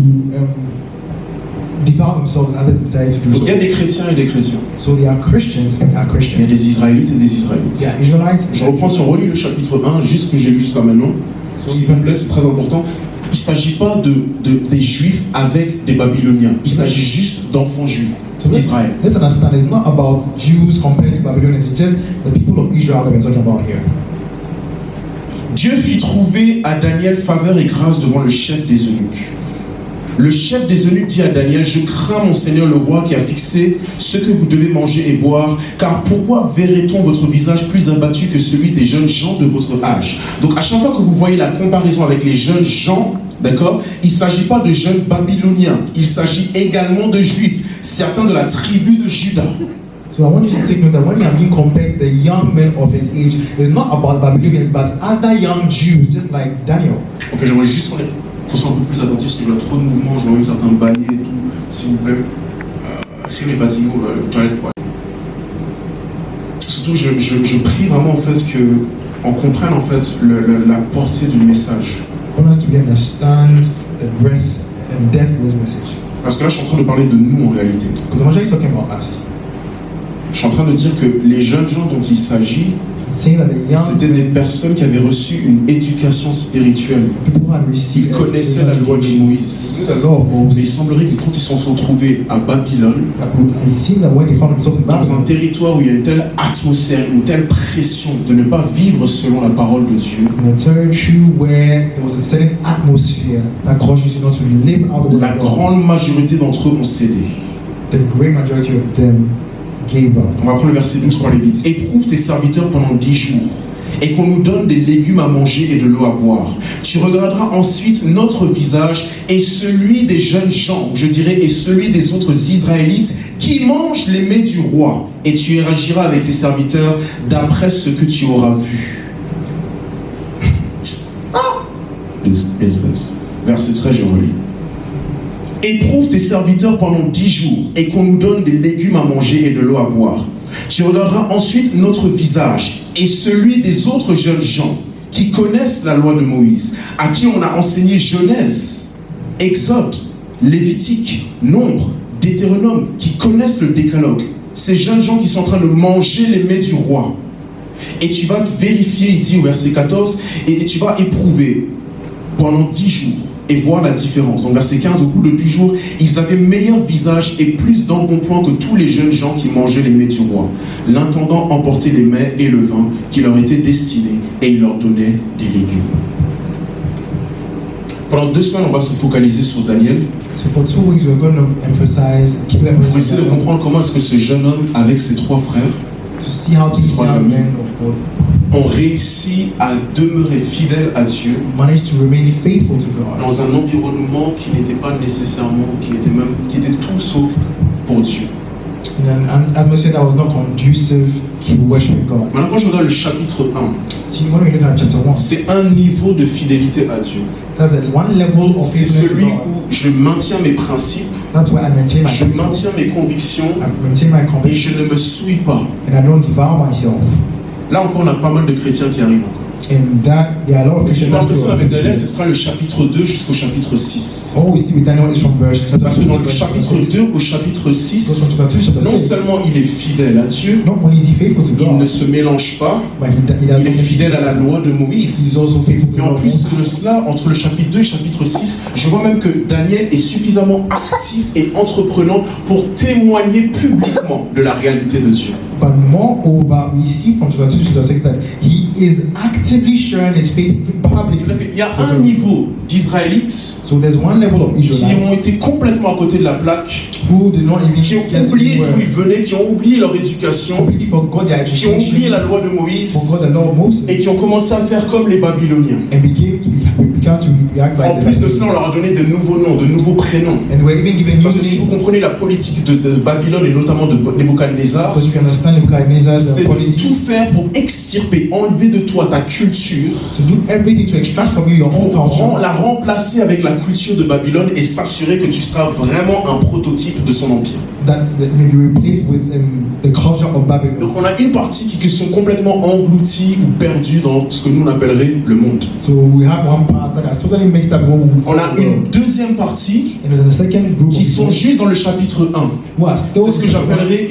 defile themselves and others decide to do Donc il y a so. des chrétiens et des chrétiens. So they are Christians and they are Il y a Christians. des Israélites et des Israélites. They are Israelites. Je reprends si on relit le chapitre 1, juste que j'ai lu jusqu'à maintenant. S'il vous plaît, c'est très important. Il ne s'agit pas des Juifs avec des Babyloniens. Il s'agit juste d'enfants juifs So d'Israël. let's understand, it's not about Jews compared to Babylonians, it's just the people of Israel that we're talking about here. Dieu fit trouver à Daniel faveur et grâce devant le chef des eunuques. Le chef des eunuques dit à Daniel, je crains mon Seigneur le roi qui a fixé ce que vous devez manger et boire, car pourquoi verrait-on votre visage plus abattu que celui des jeunes gens de votre âge? Donc à chaque fois que vous voyez la comparaison avec les jeunes gens, d'accord, il ne s'agit pas de jeunes babyloniens, il s'agit également de juifs, certains de la tribu de Juda. So I want you to take note that when you are being compared to the young men of his age, it's not about Babylonians, but other young Jews, just like Daniel. Ok, j'aimerais juste qu'on soit un peu plus attentif parce que je vois trop de mouvements, je vois même certains balayer et tout, s'il vous plaît. Si on est fatigué, on va aux toilettes pour aller. Surtout, je prie vraiment en fait qu'on comprenne en fait la portée du message. I want us to really understand the breadth and depth of this message. Parce que là, je suis en train de parler de nous en réalité. Because I'm actually talking about us. Je suis en train de dire que les jeunes gens dont il s'agit, Saying that the young c'était des personnes qui avaient reçu une éducation spirituelle. people who had Ils received connaissaient la loi de Moïse. the law of Mais il Moses, semblerait que quand ils se sont retrouvés à Babylone, it seemed that when they found themselves in dans un Babylon, territoire où il y a une telle atmosphère, une telle pression de ne pas vivre selon la parole de Dieu, in a territory where there was a certain atmosphere that caused you not to live out of la the law, grande majorité d'entre eux ont cédé. the great majority of them gave up. On va prendre le verset 12 pour aller vite. Éprouve tes serviteurs pendant 10 jours, et qu'on nous donne des légumes à manger et de l'eau à boire. Tu regarderas ensuite notre visage et celui des jeunes gens, je dirais, et celui des autres Israélites qui mangent les mets du roi, et tu agiras avec tes serviteurs d'après ce que tu auras vu. Les verset 13, je relis. Éprouve tes serviteurs pendant 10 jours et qu'on nous donne des légumes à manger et de l'eau à boire. Tu regarderas ensuite notre visage et celui des autres jeunes gens qui connaissent la loi de Moïse, à qui on a enseigné Genèse, Exode, Lévitique, Nombre, Deutéronome, qui connaissent le décalogue. Ces jeunes gens qui sont en train de manger les mets du roi. Et tu vas vérifier, il dit au verset 14, et tu vas éprouver pendant 10 jours et voir la différence. Donc verset 15, au bout de 10 jours, ils avaient meilleur visage et plus d'embonpoint que tous les jeunes gens qui mangeaient les mets du roi. L'intendant emportait les mets et le vin qui leur étaient destinés et il leur donnait des légumes. Pendant 2 semaines, on va se focaliser sur Daniel So for 2 weeks, we're going to emphasize, keep that pour essayer de comprendre comment est-ce que ce jeune homme, avec ses 3 frères, to see how these trois young amis. men of God ont réussi à demeurer fidèles à Dieu managed to remain faithful to God dans un environnement qui n'était pas nécessairement, qui était tout sauf pour Dieu. in an atmosphere that was not conducive to worshiping God. Maintenant, quand je regarde le chapitre 1, So when we look at chapter 1, c'est un niveau de fidélité à Dieu. that's at one level of C'est faithfulness to celui God. où je maintiens mes principes, That's where I maintain my je principles, maintiens mes convictions I maintain my et je convictions, ne me souille pas. and I don't devour myself. Là encore, on a pas mal de chrétiens qui arrivent encore. And that there are a lot of Mais ce qui Christians that m'impressionne still avec Daniel, ce sera le chapitre 2 jusqu'au chapitre 6. all we see with Daniel is from verse chapter Parce que 2 dans to le verse chapitre 6. 2 au chapitre Goes 6, from chapter 2 to chapter non 6. seulement il est fidèle à Dieu, Not only is he faithful to il ne God, se mélange pas, but he does il est fidèle à la loi de He's Moïse. also faithful to Mais en God. plus de cela, entre le chapitre 2 et le chapitre 6, je vois même que Daniel est suffisamment actif et entreprenant pour témoigner publiquement de la réalité de Dieu. But moreover, we see from chapter 2 to chapter 6 that he is actively sharing his faith publicly. C'est-à-dire qu'il y a un niveau d'Israélites So there's one level of qui Israelites ont été complètement à côté de la plaque, who did not even qui ont get oublié to d'où ils venaient, qui ont oublié leur éducation, completely forgot their qui ont oublié education, la loi de Moïse forgot the law of Moses, et qui ont commencé à faire comme les Babyloniens. and began to react like En plus de ça, on leur a donné de nouveaux noms, de nouveaux prénoms. and were even given new Parce que si vous names. comprenez la politique de Babylone et notamment de Nebuchadnezzar, Because you can understand Nebuchadnezzar's c'est de policies, tout faire pour extirper, enlever de toi ta culture, to do everything to extract from you your own pour culture, la remplacer avec la culture de Babylone et s'assurer que tu seras vraiment un prototype de son empire. that may be replaced with the culture of Babylon. Donc on a une partie qui sont complètement engloutis ou perdus dans ce que nous on appellerait le monde. So we have one part that has totally mixed up what we On call a the world. une deuxième partie And there's a second group qui of sont people juste dans le chapitre 1. who are still C'est ce que j'appellerais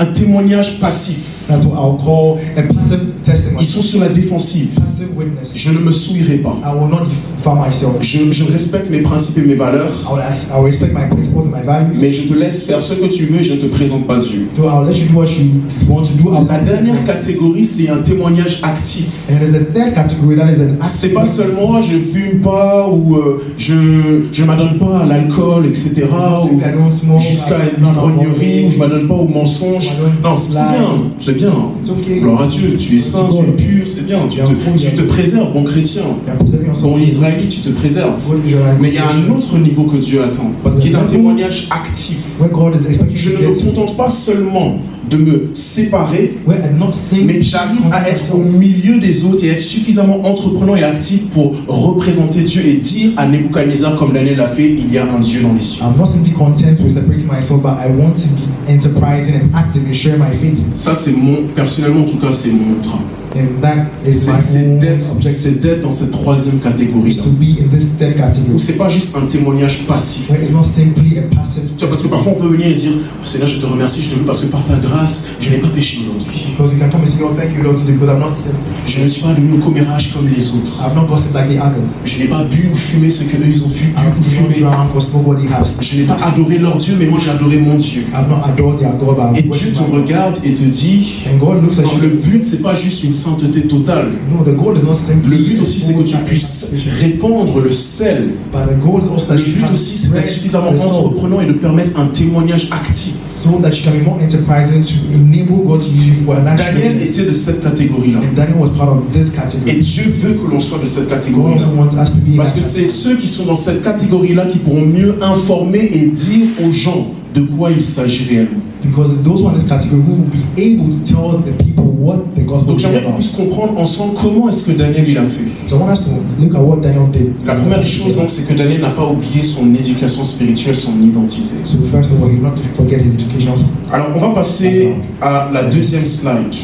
un témoignage passif. that's what I'll call a passive testimony. Ils sont sur la défensive. Passive witness. Je ne me souillerai pas. I will not defile myself. Je respecte mes principes et mes valeurs, I will respect my principles and my values. mais je te laisse faire ce que tu veux et je ne te présente pas Dieu. So I'll let you do what you want to do. La dernière catégorie, c'est un témoignage actif. And there's a third category that is an C'est active pas witness. seulement je fume pas ou je m'adonne pas à l'alcool, etc. ou I don't smoke, jusqu'à I une don't know ivrognerie ou je m'adonne pas aux mensonges. Non, c'est bien, c'est bien. It's okay. Gloire à Dieu, tu es saint, tu es pur, c'est bien. Tu te préserves, bon chrétien. You're preserving yourself. Bon israélite, tu te préserves. Good Israelite. Mais il y a un autre niveau que Dieu attend, qui est un témoignage actif. Where God is expecting Je you ne to me get to. contente pas seulement de me séparer, Where I'm not saying mais j'arrive à être au milieu des autres et être suffisamment entreprenant et actif pour représenter Dieu et dire à Nebuchadnezzar, comme Daniel l'a fait, il y a un Dieu dans les cieux. I'm not simply content with separating myself, but I want to be enterprising and active and share my faith. Ça, c'est personnellement en tout cas, c'est mon mantra. And that is my C'est own d'être objective, dans cette troisième catégorie. is to be in this third Où category. c'est pas juste un témoignage passif. Where it's not simply a passive Tu vois, parce que parfois on peut venir et dire oh, Seigneur, je te remercie, je te loue parce que par ta grâce, je n'ai pas péché aujourd'hui. because you can come and say, oh, thank you, Lord, today, because I've not sinned. Je ne suis pas devenu au commérage comme les autres. I've not gossiped like the others. Je n'ai pas bu ou fumé ce que eux ils ont bu I've ou not fumé. drunk or smoked what they have. Je n'ai pas adoré leur Dieu, mais moi j'ai adoré mon Dieu. I've not adored their God, but Et I've Dieu worshipped te my God. regarde et te dit And God looks at non, le you. but c'est pas juste une sainteté totale. No, the goal is not simply. Le but aussi c'est que tu puisses répandre le sel. But the goal is also that Le you but can aussi c'est d'être spread suffisamment the soul, entreprenant et de permettre un témoignage actif. so that you can be more enterprising to enable God to use you for an action. Daniel était de cette catégorie-là. And Daniel was part of this Et category. Dieu veut que l'on soit de cette God catégorie-là. also wants us to be in Parce that que c'est category. ceux qui sont dans cette catégorie-là qui pourront mieux informer et dire aux gens de quoi il s'agit réellement. Because those who are in this category who will be able to tell the people what the gospel Donc is j'aimerais qu'on about. puisse comprendre ensemble comment est-ce que Daniel il a fait. So I want us to look at what Daniel did. La première des choses donc c'est que Daniel n'a pas oublié son éducation spirituelle, son identité. So first of all, he did not forget his educational. Alors on va passer à la deuxième slide.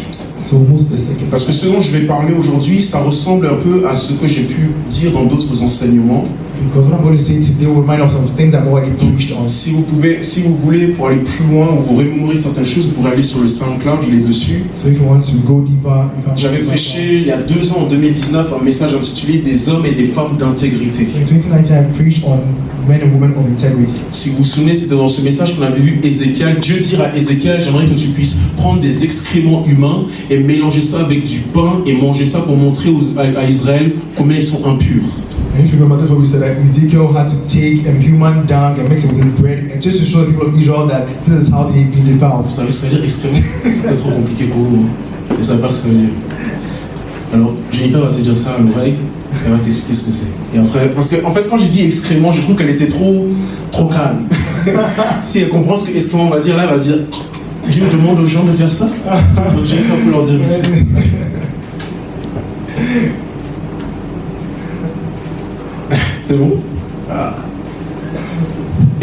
So we move to the second. Parce que ce dont je vais parler aujourd'hui, ça ressemble un peu à ce que j'ai pu dire dans d'autres enseignements. Because what I'm going to say today will remind us of things that I've already preached on. Si vous voulez, pour aller plus loin ou vous remémorer certaines choses, vous pourrez aller sur le SoundCloud, il est dessus. So if you want to go deeper, you can. J'avais prêché il y a 2 ans, en 2019, un message intitulé « Des hommes et des femmes d'intégrité ». In 2019, I preached on men and women of integrity. Si vous vous souvenez, c'était dans ce message qu'on avait vu Ézéchiel. Dieu dit à Ézéchiel, j'aimerais que tu puisses prendre des excréments humains et mélanger ça avec du pain et manger ça pour montrer à Israël combien ils sont impurs. And if you remember, that's what we said, that Ezekiel had to take human dung and mix it with his bread, and just to show the people of Israel that this is how they've been defiled. Vous savez ce que ça veut dire excrément? C'est peut-être trop compliqué pour vous. Vous ne savez pas ce que ça veut dire. Alors, Jennifer va te dire ça à l'oreille, elle va t'expliquer ce que c'est. Et après, parce que en fait, quand j'ai dit excrément, je trouve qu'elle était trop calme. Si elle comprend ce que excrément va dire, là, elle va dire Dieu demande aux gens de faire ça. Donc Jennifer peut leur dire vite fait. C'est bon? Ah.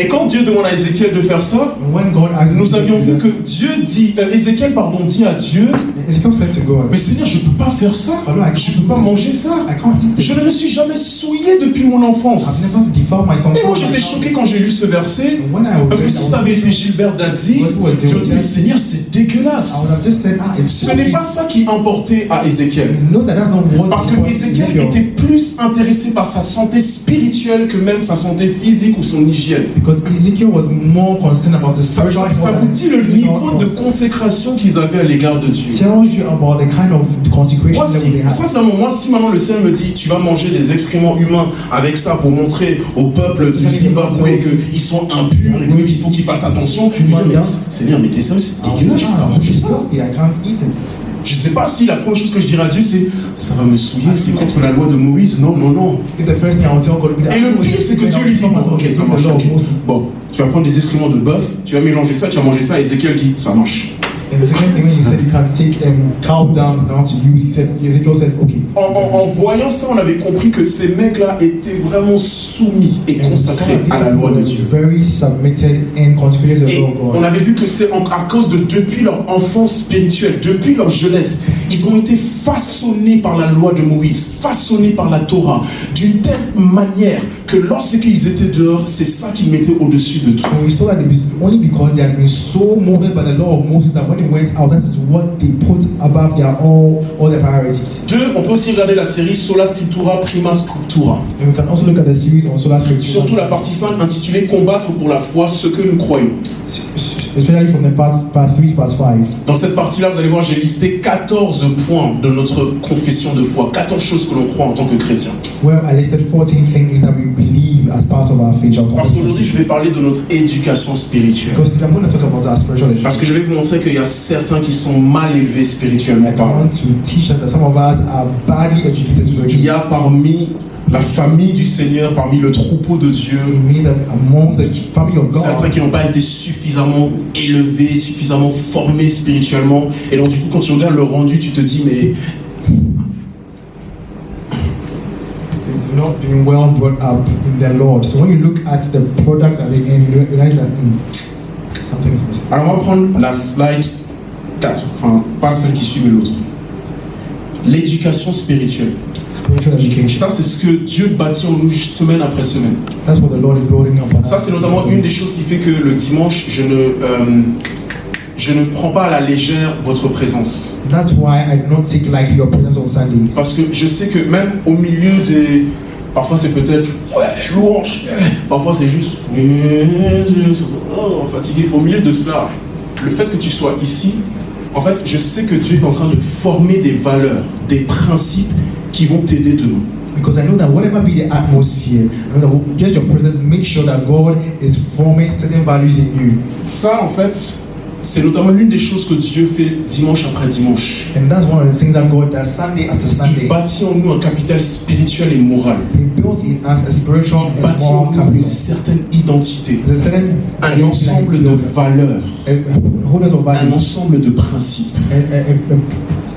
Et quand Dieu demande à Ézéchiel de faire ça, When God asked nous avions vu Ezekiel que Dieu dit, Ézéchiel dit à Dieu, said to God, mais Seigneur, je ne peux pas faire ça, je ne peux pas manger ça. I can't eat this. Je ne me suis jamais souillé depuis mon I've enfance. never defiled myself. Et moi j'étais choqué quand j'ai lu ce verset, When I parce que read, si ça avait été Gilbert Dadzi, je me dis, mais Seigneur, c'est I would dégueulasse. have just said, it's Ce n'est pas ça qui importait à Ézéchiel. No, that's not what. Parce que Ézéchiel était plus intéressé par sa santé spirituelle que même sa santé physique ou son hygiène. Because Ezekiel was more concerned about the Ça spiritual. vous dit le niveau de consécration qu'ils avaient à l'égard de Dieu. Tells you about the kind of consecration Moi, level they had. sincèrement, si maintenant le Seigneur me dit tu vas manger des excréments humains avec ça pour montrer au peuple du Zimbabwe qu'ils sont impurs et qu'il faut qu'ils fassent attention, je vais dire, Seigneur, mais t'es sérieux, c'est dégueulasse, je peux pas manger ça. I can't eat it. Je ne sais pas si la première chose que je dirais à Dieu c'est ça va me souiller, c'est contre la loi de Moïse. Non, non, non. If the first thing I will tell God will be that. Et le pire, c'est que Dieu lui dit bon, ok, ça marche. Ok. Bon, tu vas prendre des excréments de bœuf, tu vas mélanger ça, tu vas manger ça. Et Ézéchiel dit ça marche. And the second thing when he said you can take cow down now to use, Ezekiel said, okay. En voyant ça, on avait compris que ces mecs-là étaient vraiment soumis et consacrés à la loi de Dieu. Very submitted and consecrated to the Et law of God. on avait vu que c'est à cause de depuis leur enfance spirituelle, depuis leur jeunesse, ils ont été façonnés par la loi de Moïse, façonnés par la Torah, d'une telle manière que lorsqu'ils étaient dehors, c'est ça qu'ils mettaient au-dessus de tout. And we saw that it was only because they had been so molded by the law of Moses that when they went out, that is what they put above their all their priorities. Deux, on peut aussi regarder la série Sola Scriptura, Prima Scriptura. And we can also look at the series on Sola Scriptura. Surtout la partie 5 intitulée Combattre pour la foi, ce que nous croyons. Especially from the part 3 to part 5. Dans cette partie-là, vous allez voir, j'ai listé 14 points de notre confession de foi, 14 choses que l'on croit en tant que chrétien. Where I listed 14 things that we believe as part of our faith. Parce qu'aujourd'hui, je vais parler de notre éducation spirituelle. Because today I'm going to talk about our spiritual education. Parce que je vais vous montrer qu'il y a certains qui sont mal élevés spirituellement I parlant. want to teach us that some of us are badly educated Il spiritually. y a parmi la famille du Seigneur, parmi le troupeau de Dieu, It means that among the family of certains God, qui n'ont pas été suffisamment élevés, suffisamment formés spirituellement. Et donc, du coup, quand tu regardes le rendu, tu te dis, mais they've not been well brought up in their Lord. So when you look at the products at the end, you realize that something is missing. alors on va prendre la slide 4, enfin pas celle qui suit mais l'autre. l'éducation spirituelle. Spiritual education. Ça, c'est ce que Dieu bâtit en nous semaine après semaine. That's what the Lord is building upon us. Ça, c'est notamment une des choses qui fait que le dimanche, je ne prends pas à la légère votre présence. That's why I do not take lightly your presence on Sundays. Parce que je sais que même au milieu des... Parfois, c'est peut-être louange. Parfois, c'est juste fatigué. Au milieu de cela, le fait que tu sois ici, en fait, je sais que Dieu est en train de former des valeurs, des principes qui vont t'aider demain. Because I know that whatever be the atmosphere, I know that just your presence make sure that God is forming certain values in you. Ça, en fait, c'est notamment l'une des choses que Dieu fait dimanche après dimanche. And that's one of the things that God does Sunday after Il Sunday. bâtit en nous un capital spirituel et moral. He builds in us a spiritual Il and bâtit en moral nous une capital. certaine identité, There's a certain un ensemble de valeurs, holders of un values, ensemble de principes.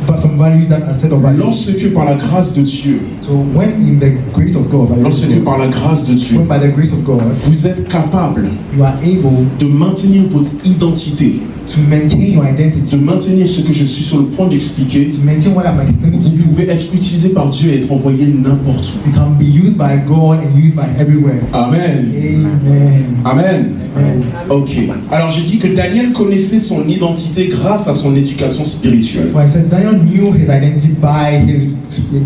but some values that are set of values. Lorsque par la grâce de Dieu, So when in the grace of God, lorsque par la grâce de Dieu, when by the grace of God, vous êtes capable you are able de maintenir votre identité, to maintain your identity, de maintenir ce que je suis sur le point d'expliquer, to maintain what I'm explaining to vous you. pouvez être utilisé par Dieu et être envoyé n'importe où. You can be used by God and used by everywhere. Amen. Amen. Amen. Amen. Ok. Alors j'ai dit que Daniel connaissait son identité grâce à son éducation spirituelle. So I said Daniel knew his identity by his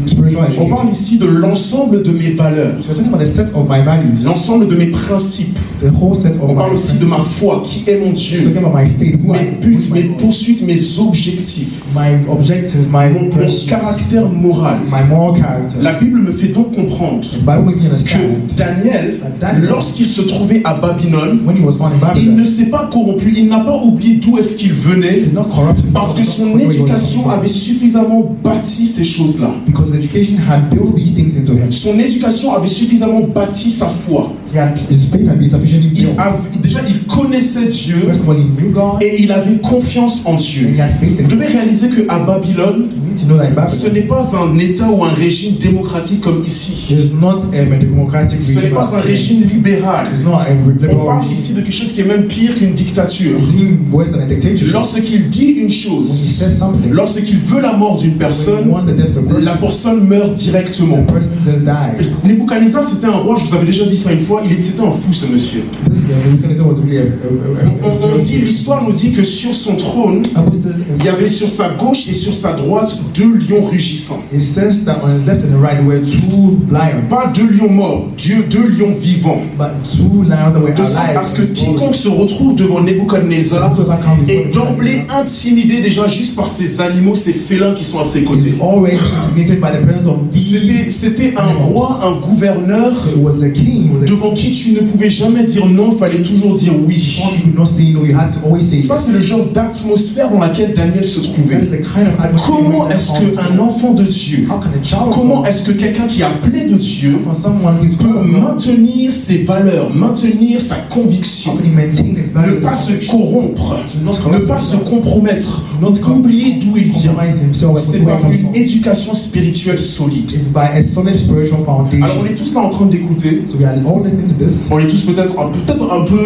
spiritual On education. parle ici de l'ensemble de mes valeurs, So we're talking about the set of my values, l'ensemble de mes principes. the whole set of On my parle aussi de ma foi, qui est mon We're Dieu, talking about my faith, who mes I buts, who is my mes God, poursuites, mes objectifs, my objectives, my mon pursuits, caractère moral. my moral character. La Bible me fait donc comprendre The Bible makes me understand que Daniel, Daniel, lorsqu'il se trouvait à Babylone, when he was found in il Babylon, ne s'est pas corrompu, il n'a pas oublié d'où est-ce qu'il he venait, did not corrupt himself parce que son where he was éducation coming from, avait suffisamment bâti ces choses-là. because education had built these things into him. Son éducation avait suffisamment bâti sa foi. His faith had been sufficiently built. Déjà, il connaissait Dieu First of all, he knew God et il avait confiance en and Dieu. he had faith in Vous God. devez réaliser qu'à Babylone, You need to know that in ce Babylon, n'est pas un État ou un régime démocratique comme ici. there's not a democratic Ce n'est regime. pas un régime libéral. It's not a On liberal parle regime. ici de quelque chose qui est même pire qu'une dictature. It's even worse than a dictatorship. Lorsqu'il dit une When he chose, says something, lorsqu'il veut la mort d'une when he personne, wants the death of the la person, personne meurt directement. the person just dies. Nebuchadnezzar, c'était un roi, je vous avais déjà dit ça une fois, c'était un fou ce monsieur. This Nebuchadnezzar was really On dit, l'histoire nous dit que sur son trône, Bible says, il y avait sur sa gauche et sur sa droite 2 lions rugissants. it says that on the left and the right there were two lions, Pas 2 lions morts, 2 lions vivants. but two lions that were De sorte alive. à ce que quiconque se retrouve devant Nebuchadnezzar Whoever come before est d'emblée Nebuchadnezzar intimidé déjà juste par ces animaux, ces félins qui sont à ses is côtés. already intimidated by the presence of these. C'était un roi, un gouverneur It was a king, it was a devant qui tu ne pouvais jamais dire non, il fallait toujours dire oui. one you could not say no, you had to always say Ça, yes. c'est le genre d'atmosphère dans laquelle Daniel se That trouvait. is the kind of atmosphere Comment where est-ce that qu'un enfant de Dieu, how can a child comment est-ce que quelqu'un qui est appelé de Dieu or someone who is peut maintenir ses valeurs, maintenir sa how conviction, can he maintain his ne values, pas se corrompre, ne pas se compromettre, not oublier d'où il vient? compromise himself C'est with where he par comes une from. éducation spirituelle solide. It's by a solid spiritual Alors on foundation. est tous là en train d'écouter, So we are all listening to this. on est tous peut-être un peu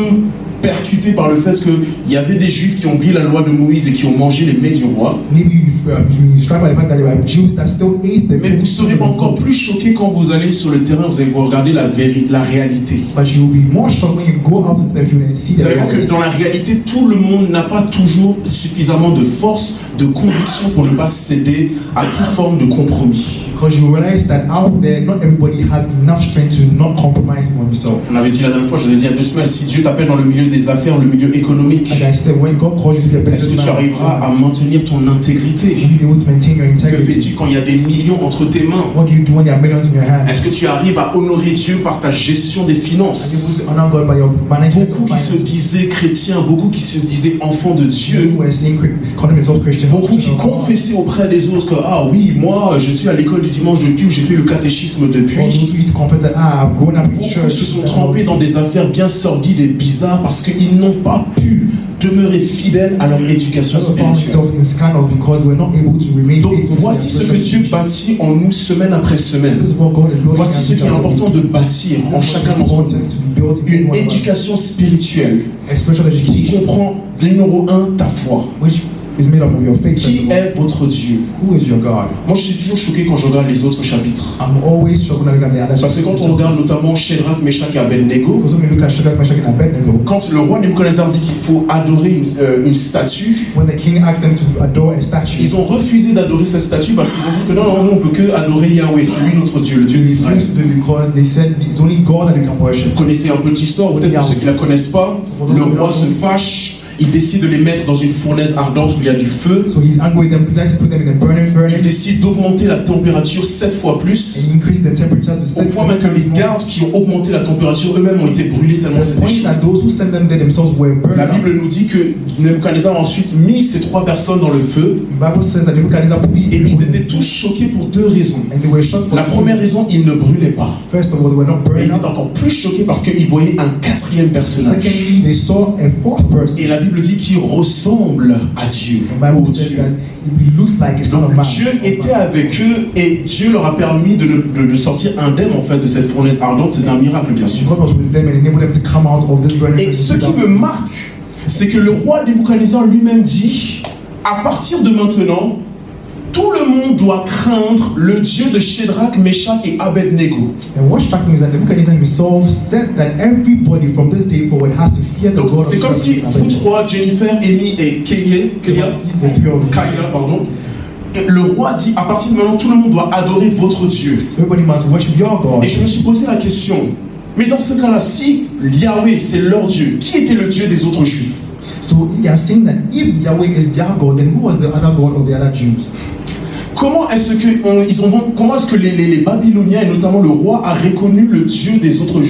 percutés par le fait qu'il y avait des juifs qui ont oublié la loi de Moïse et qui ont mangé les mets du roi. Maybe you struck by the fact that there were Jews that still ate the Mais vous serez encore plus choqués quand vous allez sur le terrain, vous allez vous regarder la réalité. But you will be more shocked when you go out into the field and see Vous the allez voir que reality. dans la réalité, tout le monde n'a pas toujours suffisamment de force, de conviction pour ne pas céder à toute forme de compromis. Because you realize that out there, not everybody has enough strength to not compromise for himself. On avait dit la dernière fois, je vous ai dit il y a 2 semaines, si Dieu t'appelle dans le milieu des affaires, le milieu économique, Like I said, when God calls you to be a est-ce que tu businessman, arriveras à maintenir ton intégrité? will you be able to maintain your Que integrity? fais-tu quand il y a des millions entre tes mains? What do you do when there are millions in your hands? Est-ce que tu arrives à honorer Dieu par ta gestion des Are you finances? able to honor God by your management Beaucoup of qui se finances? disaient chrétiens, beaucoup qui se disaient enfants de Dieu, You were saying, calling themselves Christian. beaucoup qui confessaient auprès des autres que ah oui, moi je suis à l'école du dimanche depuis où j'ai fait le catéchisme Or those depuis. who used to confess that I've grown up in Beaucoup church. se sont trempés dans des affaires bien sordides et bizarres parce qu'ils n'ont pas pu demeurer fidèles à leur éducation Some found spirituelle. themselves in scandals because we're not able to remain Donc faithful to voici their ce que spiritual Dieu bâtit en nous semaine après semaine. This is what God is building. Voici ce qui est important de bâtir en chacun d'entre nous. Une Une éducation spirituelle a spiritual qui education comprend, numéro 1, ta foi. which is made up of your faith. Qui est votre Dieu? Who is your God? Moi, je suis toujours choqué quand je regarde les autres chapitres. I'm always struggling to look at the other. Parce que quand on regarde notamment Shadrach, Meshach et Abednego, Because when we look at Shadrach, Meshach, and Abednego, quand le roi Nebuchadnezzar dit qu'il faut adorer une statue, when the king asked them to adore a statue, ils ont refusé d'adorer cette statue parce qu'ils ont dit que non, on ne peut que adorer Yahweh, c'est lui notre Dieu, le Dieu they d'Israël. refused to do it because they said it's only God that we can worship. Vous connaissez un peu l'histoire, peut-être pour ceux qui ne la connaissent pas, le roi se fâche, il décide de les mettre dans une fournaise ardente où il y a du feu. So he's angry with them, decides to put them in a burning Il furnace, décide d'augmenter la température 7 fois plus, and increase the temperature to au 7 point même que les gardes qui ont augmenté la température eux-mêmes ont été brûlés tellement The c'était point chaud. that those who sent them there themselves were burned La up. Bible nous dit que Nebuchadnezzar a ensuite mis ces 3 personnes dans le feu The Bible says that Nebuchadnezzar put these et ils people étaient tous choqués pour 2 raisons. and they were shocked for La two première reasons. raison, ils ne brûlaient pas. First of all, they were not Et burned ils étaient up. encore plus choqués parce qu'ils voyaient un 4e personnage. Secondly, they saw a fourth person. Et la Bible dit qu'il ressemble à Dieu. The Bible Au says Dieu. that he looks like a son of Donc man. Dieu était avec eux et Dieu leur a permis de sortir indemne en fait de cette fournaise ardente. C'est un miracle bien sûr. God was with them and enabled them to come out of this burning Et ce qui furnace. me marque, c'est que le roi Nebuchadnezzar lui-même dit, à partir de maintenant, tout le monde doit craindre le Dieu de Shadrach, Meshach et Abednego. And what struck me is that Nebuchadnezzar himself said that everybody from this day forward has to fear the Donc God of c'est comme si Shadrach and vous Abednego. trois, Jennifer, Amy et Kyla, pardon, et le roi dit, à partir de maintenant, tout le monde doit adorer votre Dieu. Everybody must worship your God. Et je me suis posé la question, mais dans ce cas-là, si Yahweh c'est leur Dieu, qui était le Dieu des autres Juifs? So they are saying that if Yahweh is their God, then who was the other God of the other Jews? Comment est-ce que les Babyloniens et notamment le roi a reconnu le Dieu des autres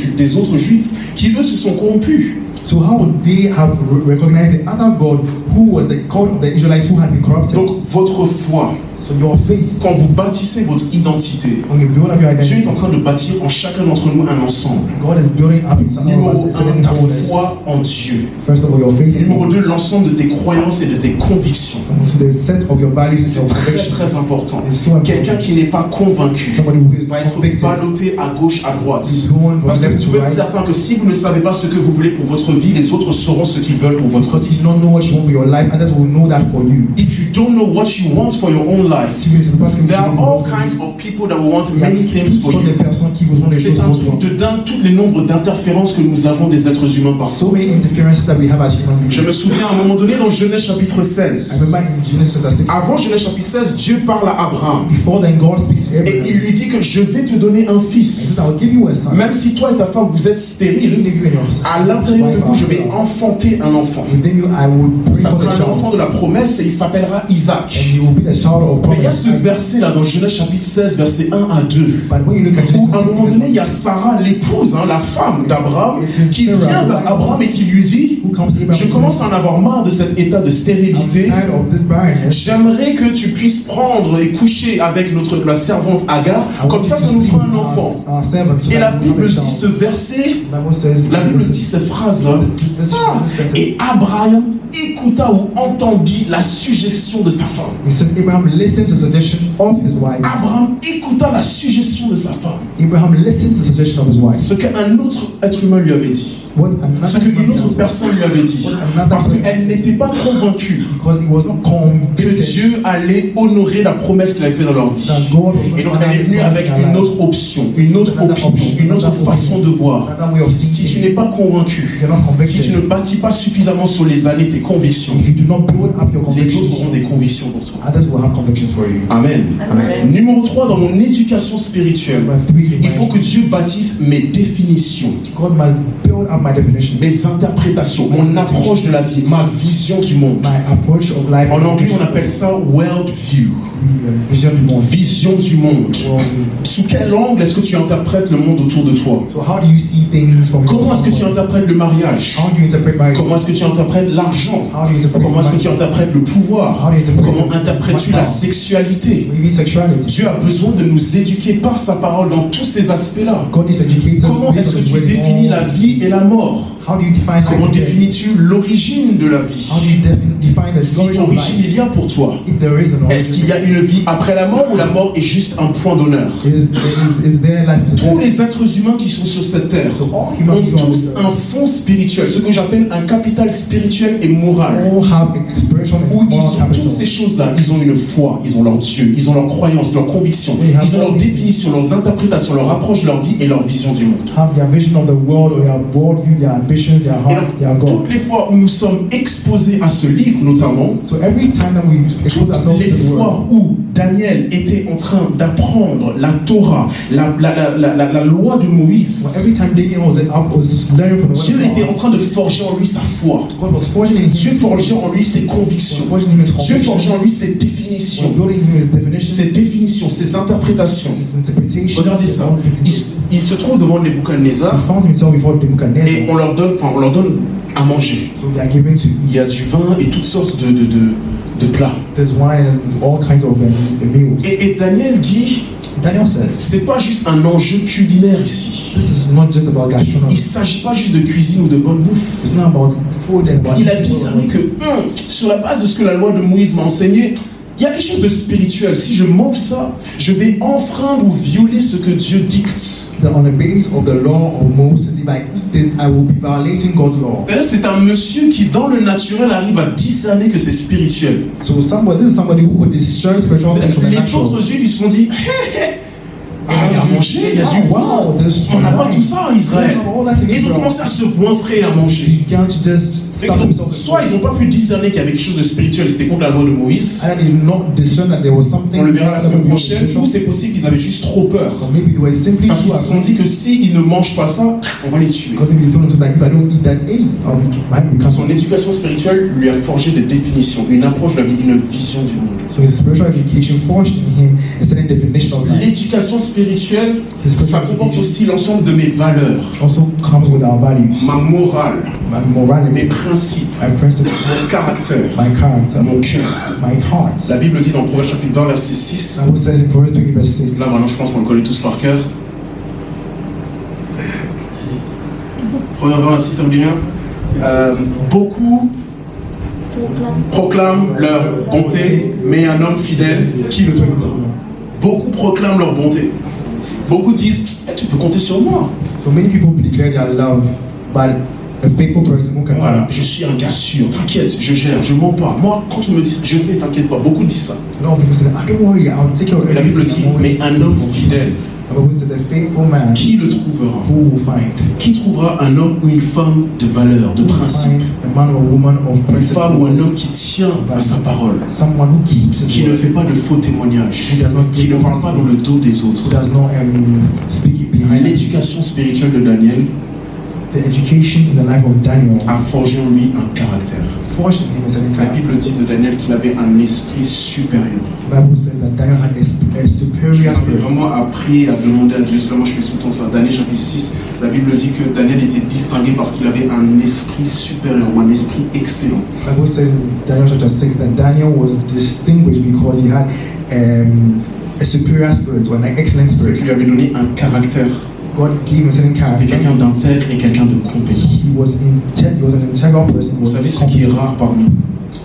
Juifs qui eux se sont corrompus? So how would they have recognized the other God who was the God of the Israelites who had been corrupted? Donc votre foi, So your faith, quand vous bâtissez votre identité, when you build up your Dieu identity, est en train de bâtir en chacun d'entre nous un ensemble. God is building up his Numéro 1, certain ta wholeness. foi en Dieu. First of all, your faith in Numéro God. 2, l'ensemble de tes croyances et de tes convictions. To the set of your values and C'est your très convictions. très important. It's so important. Quelqu'un qui n'est pas convaincu Somebody who is va être convicted ballotté à gauche, à droite. is going from Parce que left vous to pouvez être right. certain que si vous ne savez pas ce que vous voulez pour votre vie, les autres sauront ce qu'ils veulent pour votre Because vie. if you don't know what you want for your life, others will know that for you. If you don't know what you want for your own life, Si vous ne savez pas ce que vous there are voulez all pour kinds of people that will want il y a many things for toutes sortes de you. personnes qui voudront des choses C'est un pour truc toi. de dingue, tous les nombres d'interférences que nous avons des êtres humains parfois. So many interferences that we have as human beings. Je me souviens à un moment donné dans Genèse chapitre I 16. remember in Genesis chapter 6, Avant Genèse chapitre 16, Dieu parle à Abraham before then God speaks to et Abraham. il lui dit que je vais te donner un He fils. says, I will give you a son. Même si toi et ta femme vous êtes Even stériles, if you and your à l'intérieur de wife vous, are je vais faithful, enfanter un enfant. within you I will bring Ça forth sera a un enfant child, de la promesse et il s'appellera Isaac. and you will be the child of Mais il y a promise. ce verset là dans Genèse chapitre 16, verset 1 à 2. But when you look at Où Genesis à un moment 6, donné, il y a Sarah, l'épouse, la femme d'Abraham, qui vient vers Abraham et qui lui dit, who comes to Abraham je commence à en avoir marre de cet état de I'm stérilité. tired of this barrenness. J'aimerais que tu puisses prendre et coucher avec la servante Agar, comme ça nous fera un enfant. Our servant, so Et that la we have Bible a dit child. ce verset, Bible says, la Bible dit cette phrase-là. this sentence. Et Abraham écouta ou entendit la suggestion de sa femme. It says Abraham listened to the suggestion of his wife. Abraham écouta la suggestion de sa femme. Abraham listened to the suggestion of his wife. Ce qu'un autre être humain lui avait dit. What Ce another qu'une human autre being- personne lui avait dit. Parce qu'elle n'était pas convaincue because he was not que convicted Dieu allait honorer la promesse qu'il avait faite dans leur vie. that God was Et donc not elle est venue avec une autre option, une autre opinion, une autre façon de voir. another way of Si tu n'es thinking. pas convaincu, You're not si tu ne convicted. bâtis pas suffisamment sur les années tes convictions, If you do not build up your les autres convictions, auront des convictions pour toi. others will have convictions for you. Amen. Amen. Numéro 3, dans mon éducation spirituelle, Number three, il faut que Dieu bâtisse mes définitions, God must build up my definition, mes interprétations, mon approche de la vie, ma vision du monde. my approach of life. En anglais, on appelle ça world view, vision du monde. vision du monde. Worldview. Sous quel angle est-ce que tu interprètes le monde autour de toi? So how do you see things from Comment est-ce que tu interprètes le mariage? How do you interpret marriage? Comment est-ce que tu interprètes l'argent? How do you interpret Comment est-ce que tu money? interprètes le pouvoir? How do you interpret Comment interprètes-tu la sexualité? Maybe sexuality. Dieu a besoin de nous éduquer par sa parole dans tous ces aspects-là. God is educated. Comment est-ce que tu définis la vie et la mort? How do you define Comment life? définis-tu l'origine de la vie? How do you define the Si origin of origine life? il y a pour toi, If there is an est-ce qu'il y origin, a une vie après la mort ou la mort est juste un point d'honneur? is there life? Tous les êtres humains qui sont sur cette terre So all human ont beings on tous this un earth fond spirituel, ce que j'appelle un capital spirituel et moral. all have a spiritual Où and ils moral ont capital. toutes ces choses-là, ils ont une foi, ils ont leur Dieu, ils ont leur croyance, leur conviction, ils ont leur définition, leurs interprétations, leur approche de leur vie et leur vision du monde. Have their vision of the world or their worldview, their ambitions, their Et heart, their donc, goal. toutes les fois où nous sommes exposés à ce livre, notamment, So every time that we expose ourselves les to the fois world, où Daniel était en train d'apprendre la Torah, la loi de Moïse, every time Daniel was learning from the Dieu word of était en God, train de forger en lui sa foi. God was forging in Dieu him, forgeait en lui ses convictions. was forging in his Dieu forgeait en convictions, lui ses was définitions, building in his definitions, ses définitions, ses interprétations. his interpretations. Regardez ça. Il se trouve devant So he Nebuchadnezzar found himself before et Nebuchadnezzar. on leur donne à manger. So they are given to Il y eat. a du vin et toutes sortes de plats. There's wine and all kinds of meals. Et Daniel dit, Daniel says, c'est pas juste un enjeu culinaire ici. this is not just about Il ne gastronomy. s'agit pas juste de cuisine ou de bonne bouffe. It's not about food and about Il a discerné que, sur la base de ce que la loi de Moïse m'a enseigné, il y a quelque chose de spirituel. Si je mange ça, je vais enfreindre ou violer ce que Dieu dicte. that on the basis of the law of Moses, if I eat this, I will be violating God's law. Et là, c'est un monsieur qui, dans le naturel, arrive à discerner que c'est spirituel. So this is somebody who could discern spiritual things from the Les natural. autres Juifs, ils se sont dit, ah, il y a à manger, il y a du Oh, vin. wow, there's On n'a pas wine. tout ça en Israël. All that in Ils ont Israel. commencé à se goinfrer à manger. Began to just C'est stop que themselves. soit ils n'ont pas pu discerner qu'il y avait quelque chose de spirituel, c'était contre la loi de Moïse. And they did not discern that there was something. On le verra la semaine that was prochaine. spiritual. Ou c'est possible qu'ils avaient juste trop peur. Or maybe they were simply Parce qu'ils too se sont dit afraid. que s'ils ne mangent pas ça, on va les tuer. Because maybe they told themselves that if I don't eat that, hey, might become. Son éducation spirituelle lui a forgé des définitions, une approche de la vie, une vision du monde. So his spiritual education forged in him a certain definition of life. L'éducation spirituelle, ça comporte aussi l'ensemble de mes valeurs, Also comes with our values, ma morale, my mes morality, principes, my principles, mon caractère, my character, mon cœur. my heart. La Bible dit dans Proverbe chapitre 20 verset 6, The Bible says in Proverbs 20 verse 6. là maintenant je pense qu'on le connaît tous par cœur. Proverbe 20 verset 6, ça vous dit rien? Beaucoup proclament leur bonté, mais un homme fidèle, qui le trouve? Beaucoup proclament leur bonté. Beaucoup disent, eh, tu peux compter sur moi. So many people declare their love, but a faithful person who can Voilà, je suis un gars sûr, t'inquiète, je gère, je mens pas. Moi, quand tu me dis ça, je fais, t'inquiète pas. Beaucoup disent ça. A lot of people say, I don't worry, I'll take care of Mais la Bible dit, everything. I'm mais always un homme faithful." fidèle, The Bible says a faithful man qui le trouvera? who will find. Qui trouvera un homme ou une femme de valeur, de Who will principe? find a man or a woman of Une principle. femme ou un homme qui tient à sa parole, Someone who keeps his qui ne word, fait pas de faux témoignages, who does not qui ne parle pas dans le dos des who autres. does not speak behind it. L'éducation spirituelle de Daniel The education in the life of Daniel a forgé en lui un caractère. forged in him a certain La character. Bible dit de Daniel qu'il avait un esprit supérieur. The Bible says that Daniel had a Je superior vous invite spirit. vraiment à prier, à demander à Dieu. Justement, je fais tout le temps ça. Daniel chapitre 6, la Bible dit que Daniel était distingué parce qu'il avait un esprit supérieur ou un esprit excellent. The Bible says in Daniel chapter 6 that Daniel was distinguished because he had a superior spirit or an excellent Ce spirit. qui lui avait donné un caractère. God gave him a certain C'était character. quelqu'un d'intègre et quelqu'un de compétent. He was an integral person. He Vous was savez ce qui est rare parmi nous,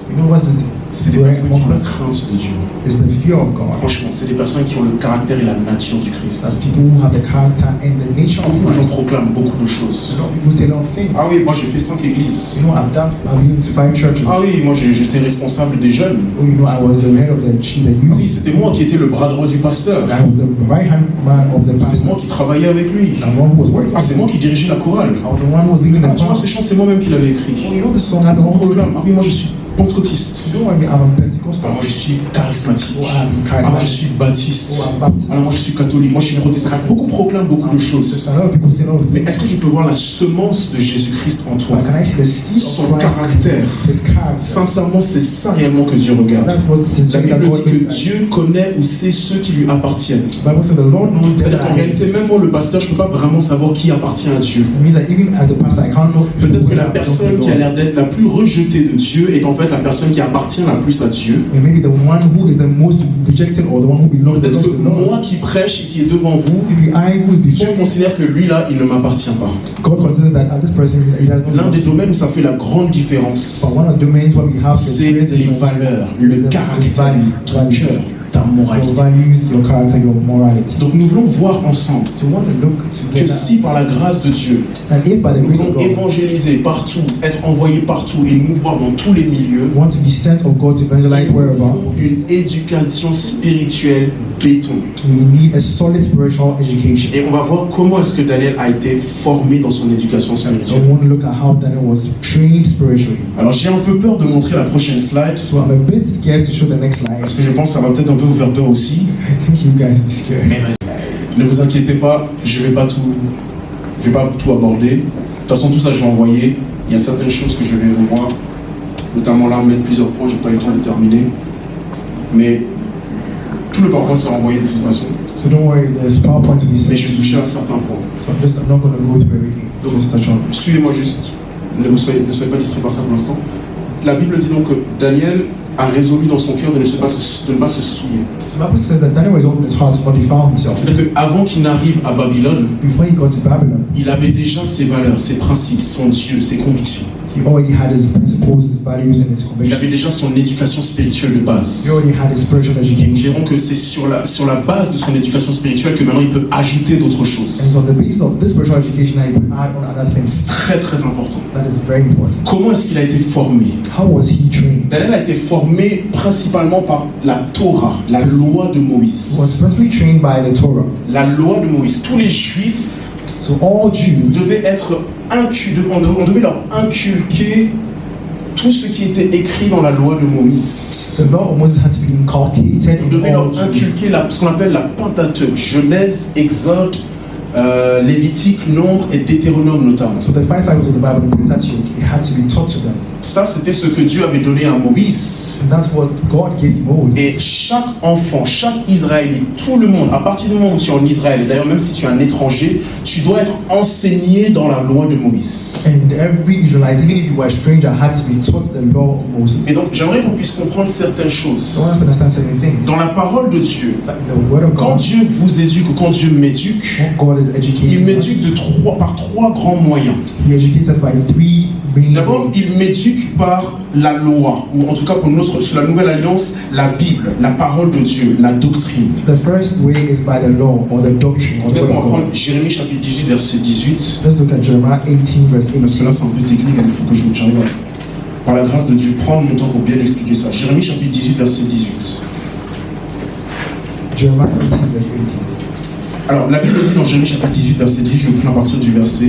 You know what's this? c'est des personnes qui ont la crainte de Dieu. Is the fear of God. Franchement, c'est des personnes qui ont le caractère et la nature du Christ. That's people who have the character and the nature of Beaucoup de gens Christ. proclament beaucoup de A choses. lot of people say a lot of things. Ah oui, moi j'ai fait 5 églises. You know, I've been to 5 churches. Ah oui, moi j'étais responsable des jeunes. Oh, you know, I was the head of the Ah oui, youth. c'était moi qui étais le bras droit du pasteur. I was the right hand man of the C'est moi pastor. qui travaillais avec lui. I'm the one who was working. Ah, c'est moi qui dirigeais la chorale. I was the one who was leading the Ah, tu vois, choir. ces chants, c'est moi-même qui l'avais écrit. Oh, you know the song I On don't proclame. Ah oui, moi je suis pentecôtiste. You know what I mean? I'm a Pentecostal. Alors moi je suis charismatique. Oh, I'm Alors moi je charismatic. suis baptiste. Oh, I'm Baptist. Alors moi je suis catholique. Moi je suis protestant. Beaucoup proclament beaucoup de choses. A lot of people say a lot of Mais things. est-ce que je peux voir la semence de Jésus-Christ en toi? But can I see the seed Son of Christ? caractère. His character. Sincèrement, c'est ça réellement que Dieu regarde. That's what La sincerely Bible God dit que looks at. Dieu connaît ou sait ceux qui lui appartiennent. The Bible says the Lord knows better C'est-à-dire qu'en than réalité, même moi, le pasteur, je ne peux pas vraiment savoir qui appartient à Dieu. It means that even as a pastor, I can't know. Peut-être que la who belongs to personne the qui a Lord. l'air d'être la plus rejetée de Dieu est en fait la personne qui appartient la plus à Dieu. Dieu. And maybe the one who is the most rejected or the one who belongs Peut-être to que the Lord. moi qui prêche et qui est devant vous, Maybe I who is Dieu before me, considère que lui là, il ne m'appartient pas. God considers that this person, he does not L'un belong des to. domaines où ça fait la grande différence, But one of the domains where we have the c'est greatest les difference valeurs, is le the caractère, value, ton cœur, ta your moralité. values, your character, your morality. Donc nous voulons voir ensemble So we want to look que together si par la grâce de Dieu, and if by the nous grace of voulons God évangéliser partout, être envoyés partout et nous mouvoir dans tous les milieux, we want to be sent of God to evangelize il nous wherever, faut une éducation spirituelle béton. we need a solid spiritual education. Et on va voir comment est-ce que Daniel a été formé dans son éducation So we spirituelle. want to look at how Daniel was trained spiritually. Alors j'ai un peu peur de montrer la prochaine slide, So I'm a bit scared to show the next slide. parce que je pense que ça va peut-être un peu vous faire peur aussi. I think you guys be scared. Mais vas-y. Ne vous inquiétez pas, je vais pas tout aborder. De toute façon, tout ça, je vais envoyer. Il y a certaines choses que je vais revoir, notamment là, mettre plusieurs points, j'ai pas eu le temps de terminer. Mais tout le PowerPoint sera envoyé de toute façon. So don't worry, there's PowerPoint to be Mais sent je to vais toucher you. à certains points. So I'm not going to go through everything. Just touch on. Suivez-moi juste. Ne soyez pas distraits par ça pour l'instant. La Bible dit donc que Daniel a résolu dans son cœur de ne pas se souiller. So the Bible says that Daniel was open his heart to not defile himself. C'est-à-dire qu'avant qu'il n'arrive à Babylone, Before he got to Babylon, il avait déjà ses valeurs, ses principes, son Dieu, ses convictions. he already had his principles, his values, and his Il convictions. avait déjà son éducation spirituelle de base. He already had his spiritual Et nous education. dirons que c'est sur la base de son éducation spirituelle que maintenant il peut ajouter d'autres And choses. so on the basis of this spiritual education, I could add on other things. C'est très très important. That is very important. Comment est-ce qu'il a été formé? How was he trained? Daniel a été formé principalement par la Torah, la loi de He Moïse. was firstly trained by the Torah. La loi de Moïse. Tous les Juifs So all Jews, devaient être on devait leur inculquer tout ce qui était écrit dans la loi de Moïse. the law of Moses had to be inculcated On in devait all leur Jews. inculquer ce qu'on appelle la Pentateuque, Genèse, Exode, Lévitique, Nombre et Deutéronome notamment. So the five Bibles of the Bible, the Pentateuch, it had to be taught to them. Ça, c'était ce que Dieu avait donné à Moïse. And that's what God gave to Moses. Et chaque enfant, chaque Israélite, tout le monde, à partir du moment où tu es en Israël, et d'ailleurs même si tu es un étranger, tu dois être enseigné dans la loi de Moïse. And every Israelite, even if you were a stranger, had to be taught the law of Moses. Et donc, j'aimerais qu'on puisse comprendre certaines So choses. I want us to understand certain things. Dans la parole de Dieu, Like the word of quand God, Dieu vous éduque ou quand Dieu m'éduque, what God is il educating us, m'éduque par trois grands moyens. He educates us by three main D'abord, ways. il m'éduque par la loi, ou en tout cas pour sur la Nouvelle Alliance, la Bible, la parole de Dieu, la doctrine. The first way is by the law or the doctrine or the Peut-être word qu'on va of God. prendre Jérémie chapitre 18, verset 18, Let's look at Jeremiah 18 verse parce que 18. là c'est un peu technique, il faut que j'arrive à, par la grâce de Dieu, prendre mon temps pour bien expliquer ça. Jérémie chapitre 18, verset 18. Jeremiah 18 verse 18. Alors, la Bible dit dans Jérémie chapitre 18, verset 10, je vais prendre à partir du verset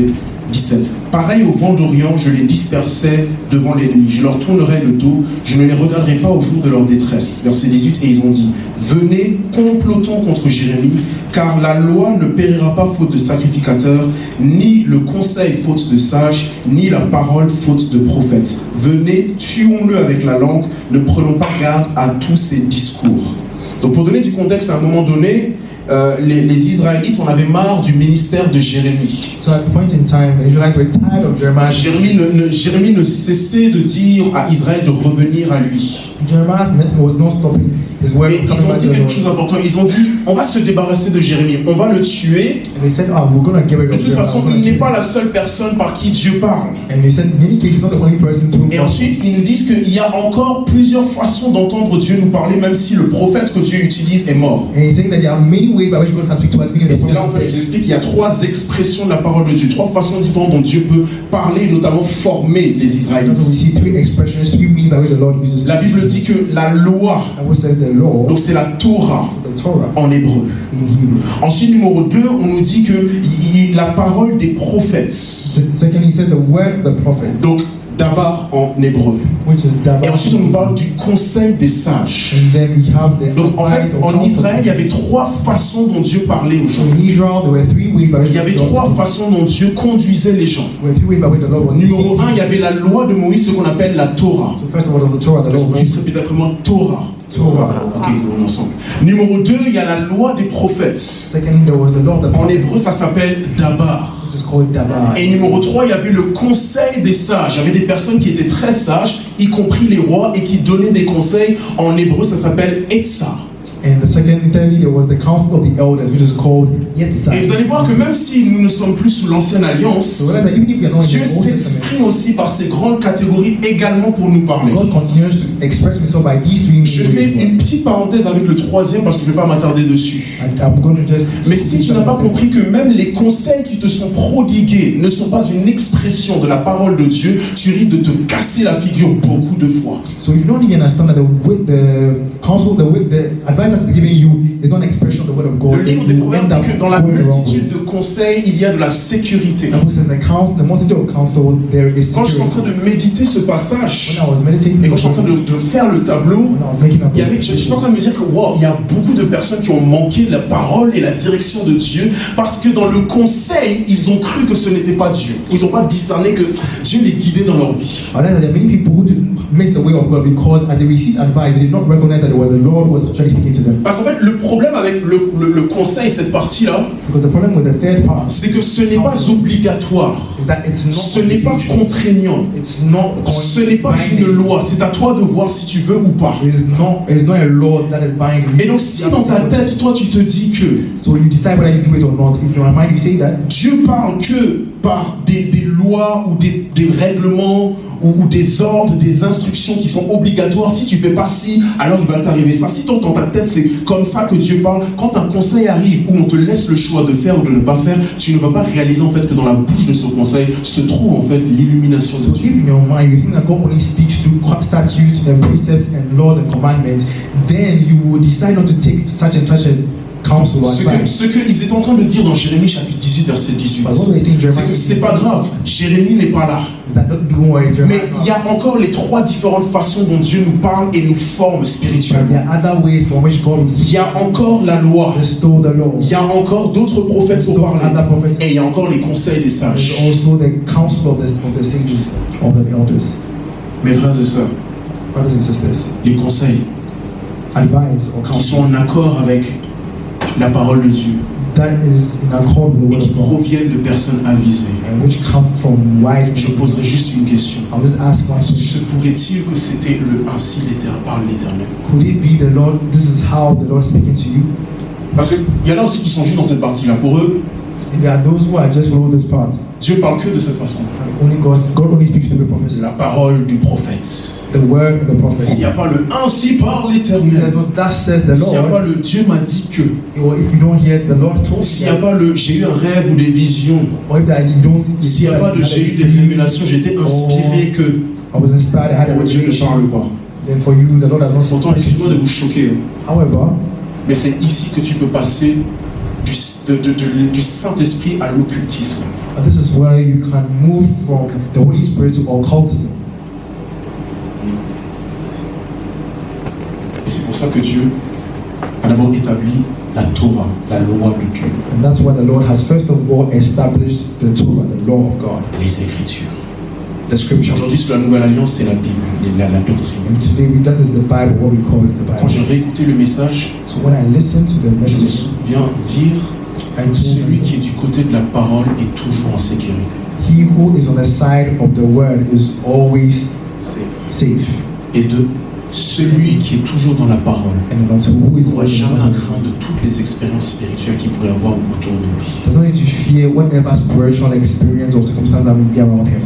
17. Pareil au vent d'Orient, je les dispersais devant l'ennemi. Je leur tournerai le dos, je ne les regarderai pas au jour de leur détresse. Verset 18, et ils ont dit, venez, complotons contre Jérémie, car la loi ne périra pas faute de sacrificateurs, ni le conseil faute de sages, ni la parole faute de prophètes. Venez, tuons-le avec la langue, ne prenons pas garde à tous ces discours. Donc pour donner du contexte, à un moment donné, les Israélites en avaient marre du ministère de Jérémie. So at a point in time, the Israelites were tired of Jeremiah. Jérémie ne cessait de dire à Israël de revenir à lui. Jeremiah was not stopping his word Et from ils coming ont back dit to the quelque chose Lord. d'important. Ils ont dit, on va se débarrasser de Jérémie, on va le tuer. And they said, we're going to get rid De of toute Jeremiah. façon, We're il gonna n'est kill pas him. la seule personne par qui Dieu parle. And they said, in any case, he's not the only person to Et ensuite, ils nous disent qu'il y a encore plusieurs façons d'entendre Dieu nous parler, même si le prophète que Dieu utilise est mort. And he's saying that there are many ways by which God can speak to us. Meaning Et the c'est là en fait, je vous explique qu'il y a trois expressions de la parole de Dieu, trois façons différentes dont Dieu peut parler et notamment former les So we Israélites. see three expressions, three means by which the Lord uses. La Bible dit que la loi, And what says the law, donc c'est la Torah the Torah, en hébreu. in Hebrew. Ensuite, numéro 2, on nous dit que la parole des prophètes, Secondly, he says the word of the prophets, donc d'abord en hébreu. which is Et Dabar. ensuite, on nous parle du conseil des sages. And then we have the Donc en advice fait, of en counsel. Israël, il y avait trois façons dont Dieu parlait aux So gens. in Israel, there were three ways by which Il y avait the Lord trois spoke. façons dont Dieu conduisait les gens. There were three ways by which the Lord was Numéro 1, il y avait la loi de Moïse, ce qu'on appelle la Torah. So first of all, there was the Torah, the Est-ce law qu'on of puisse Moses. répéter après moi Torah. Torah. Ok, on est ensemble. Numéro 2, il y a la loi des prophètes. Secondly, there was the law of the En prophets, hébreu, ça s'appelle Dabar. which which is called Dabar. Et numéro 3, il y avait le conseil des sages. Il y avait des personnes qui étaient très sages, y compris les rois, et qui donnaient des conseils. En hébreu, ça s'appelle Etzar. And the second, thirdly, there was the council of the elders, which is called Yetzar. Et vous allez voir que même si nous ne sommes plus sous l'ancienne alliance, So realize that even if we are not in Dieu the Old Testament, s'exprime aussi par ces grandes catégories également pour nous parler. God continues to express himself by these three Je fais ways. une petite parenthèse avec le troisième parce que je ne vais pas m'attarder dessus. And I'm going to just. Mais si tu n'as pas compris que même les conseils qui te sont prodigués ne sont pas une expression de la parole de Dieu, tu risques de te casser la figure beaucoup de fois. So if you don't really understand that the counsel, the advice that's given you is not an expression of the word of God, Le livre des you Proverbes end up dit que dans la going the wrong way. multitude de conseils, il y a de la sécurité. The Bible says the multitude of counsel, there is Quand je suis en train security. de méditer ce passage, When I was meditating, et quand je suis en train de faire le tableau, when I was making a je suis en train de me dire que wow, il y a beaucoup de personnes qui ont manqué la parole et la direction de Dieu parce que dans le conseil, ils ont cru que ce n'était pas Dieu. Ils n'ont pas discerné que Dieu les guidait dans leur vie. I realize that there are many people who didn't miss the way of God because as they received advice, they did not recognize that it was the Lord who was actually speaking to them. Parce qu'en fait, le problème avec le conseil, cette partie-là, Because the problem with the third part c'est que ce n'est pas obligatoire, is that it's not ce n'est pas obligation. contraignant, It's not ce n'est pas une binding. loi, c'est à toi de voir si tu veux ou pas. It's not a law that is binding. Et donc si dans ta tête, toi tu te dis que So you decide whether you do it or not. If in your mind you say that Dieu parle que par des lois ou des règlements ou des ordres, des instructions qui sont obligatoires, si tu fais pas ci, alors il va t'arriver ça. Si dans ta tête c'est comme ça que Dieu parle, quand un conseil arrive où on te laisse le choix de faire ou de ne pas faire, tu ne vas pas réaliser en fait que dans la bouche de ce conseil se trouve en fait l'illumination de so Dieu. if in your mind you think that God only speaks through statutes and precepts and laws and commandments, then you will decide not to take such a counsel or advice. Ce qu'ils étaient en train de dire dans Jérémie chapitre 18 verset 18, But what they say in c'est Jeremiah que c'est pas grave, Jérémie n'est pas là. is that don't worry, Mais Jeremiah. il y a encore les 3 différentes façons dont Dieu nous parle et nous forme But spirituellement. there are other ways for which God will Il y a encore la loi, restore the law. il y a encore d'autres prophètes pour parler, Other prophets. et il y a encore les conseils des There's sages. also the counsel of the sages, of the elders. Mes frères et sœurs, Brothers and sisters, les conseils advice or qui counsel sont en accord avec la parole de Dieu that is in accord with the et word qui of God proviennent de personnes avisées. and which come from wise Je people. poserai juste une question. I'll just ask one Se question. pourrait-il que c'était ainsi par l'Éternel? Could it be the Lord? This is how the Lord is speaking to you. Parce qu'il y en a aussi qui sont juste dans cette partie-là. Pour eux, And there are those who are just follow this part. Dieu parle que de cette façon. And only God only speaks to the prophets. La parole du prophète. The word of the prophet. S'il n'y a pas le ainsi par There's l'Éternel, no that says the s'il n'y a Lord. pas le Dieu m'a dit que, Or if you don't hear the Lord told s'il n'y a you, pas le j'ai eu un rêve ou des visions, or if that you don't, s'il n'y a pas de j'ai eu des révélations, j'étais inspiré que, I was inspired, I had a Dieu ne revelation. parle pas. Then for you, the Lord has not Pourtant, spoken to excuse-moi de you. vous choquer, hein, However, mais c'est ici que tu peux passer du Saint-Esprit à l'occultisme. this is where you can move from the Holy Spirit to occultism. Et c'est pour ça que Dieu a d'abord établi la Torah, la loi de Dieu, And that's why the Lord has first of all established the Torah, the law of God, les Écritures. the scripture. Aujourd'hui, sous la Nouvelle Alliance, c'est la Bible, la doctrine. And today, that is the Bible, what we call the Quand j'ai Bible. réécouté le message, So when I listen to the je me message, souviens dire I told celui qui est myself, du côté de la parole est toujours en sécurité. he who is on the side of the word is always safe. Et deux, celui qui est toujours dans la parole And unto who is n'aura always jamais on à the craindre de toutes les expériences spirituelles qu'il pourrait avoir autour de lui. does not need to fear whatever spiritual experience or circumstance that will be around him.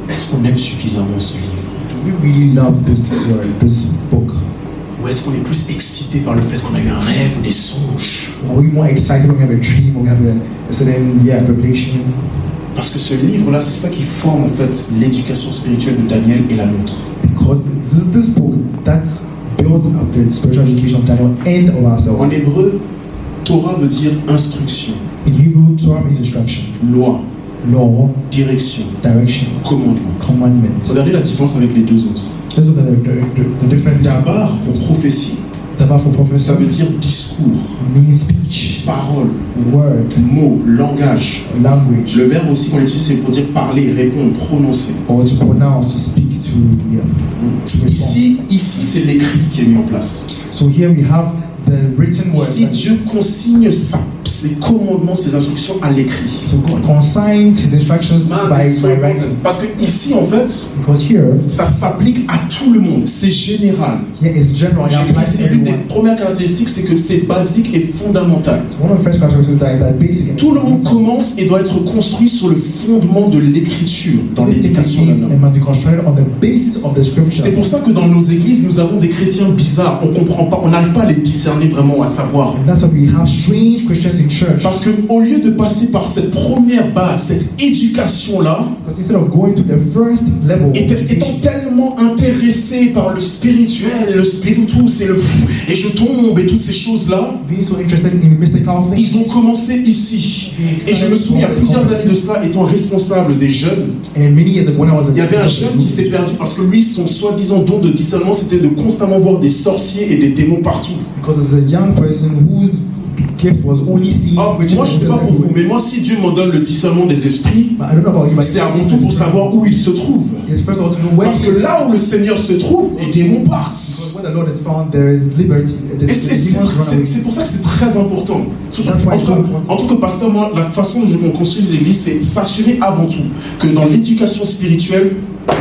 Est-ce qu'on aime suffisamment ce livre? Do we really love this word, this book? Ou est-ce qu'on est plus excité par le fait qu'on a eu un rêve ou des songes? Are we more excited when we have a dream or we have a certain revelation? Parce que ce livre-là, c'est ça qui forme en fait l'éducation spirituelle de Daniel et la nôtre. Because this book that builds up the spiritual education of Daniel and of En ourselves. hébreu, Torah veut dire instruction, In Hebrew, Torah means instruction, loi, law, direction, direction, commandement. commandment. Regardez la différence avec les deux autres. Let's look at the different. Dabar pour prophétie, Dabar for prophecy ça veut dire discours, means speech, parole, word, mot, langage. language, Le verbe aussi qu'on utilise, c'est pour dire parler, répondre, prononcer. or to pronounce, to speak, to respond. Ici c'est l'écrit qui est mis en place. So here we have the written word. Ici, Dieu consigne sa ses commandements, ses instructions à l'écrit. So God consigns His instructions by writing. Parce que ici, en fait, Because here, ça s'applique à tout le monde. C'est général. here is general. It J'ai applies to c'est l'une des everyone. premières caractéristiques, c'est que c'est basique et fondamental. So one of the first characteristics is that basic. and Tout le monde fundamental. commence et doit être construit sur le fondement de l'écriture dans Everything l'éducation d'un begins homme. and must be constructed on the basis of the scripture. C'est pour ça que dans nos églises, nous avons des chrétiens bizarres. On comprend pas, on n'arrive pas à les discerner vraiment, à savoir. And that's why we have strange Christians in church. Parce que au lieu de passer par cette première base, cette éducation-là, Because instead of going to the first level, of étant education, tellement intéressés par le spirituel, le spiritus et je tombe et toutes ces choses-là, being so interested in mystical things, ils ont commencé ici. Et je me souviens, il y a plusieurs années de cela, étant responsable des jeunes, and many years ago when I was il y avait un jeune qui s'est perdu parce que lui, son soi-disant don de discernement, c'était de constamment voir des sorciers et des démons partout. because there's a young person whose gift was only seeing Ah, witches moi, je ne sais pas pour vous, mais moi, si Dieu me donne le discernement des esprits, But I don't know about you, but c'est avant tout pour savoir où il se trouve. it's first of all to know where Parce he que is. là où le Seigneur se trouve, les démons partent. Because where the Lord is found, there is liberty. The Et c'est demons run away. pour ça que c'est très important. Surtout, That's why it's so important. en tant que pasteur, moi, la façon dont je construis l'église, c'est s'assurer avant tout que dans l'éducation spirituelle,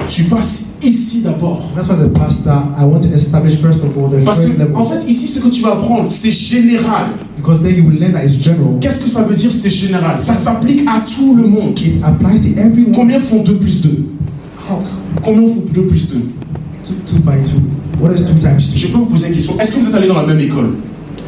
tu passes ici d'abord. That's why as a pastor, I want to establish first of all the Parce first que, level. en fait, ici, ce que tu vas apprendre, c'est général. Because then you will learn that it's general. Qu'est-ce que ça veut dire, c'est général? Ça s'applique à tout le monde. It applies to everyone. Combien font 2 plus 2? How? Combien font 2 plus 2? 2 by 2. What is 2 times 2? Je peux vous poser une question. Est-ce que vous êtes allé dans la même école?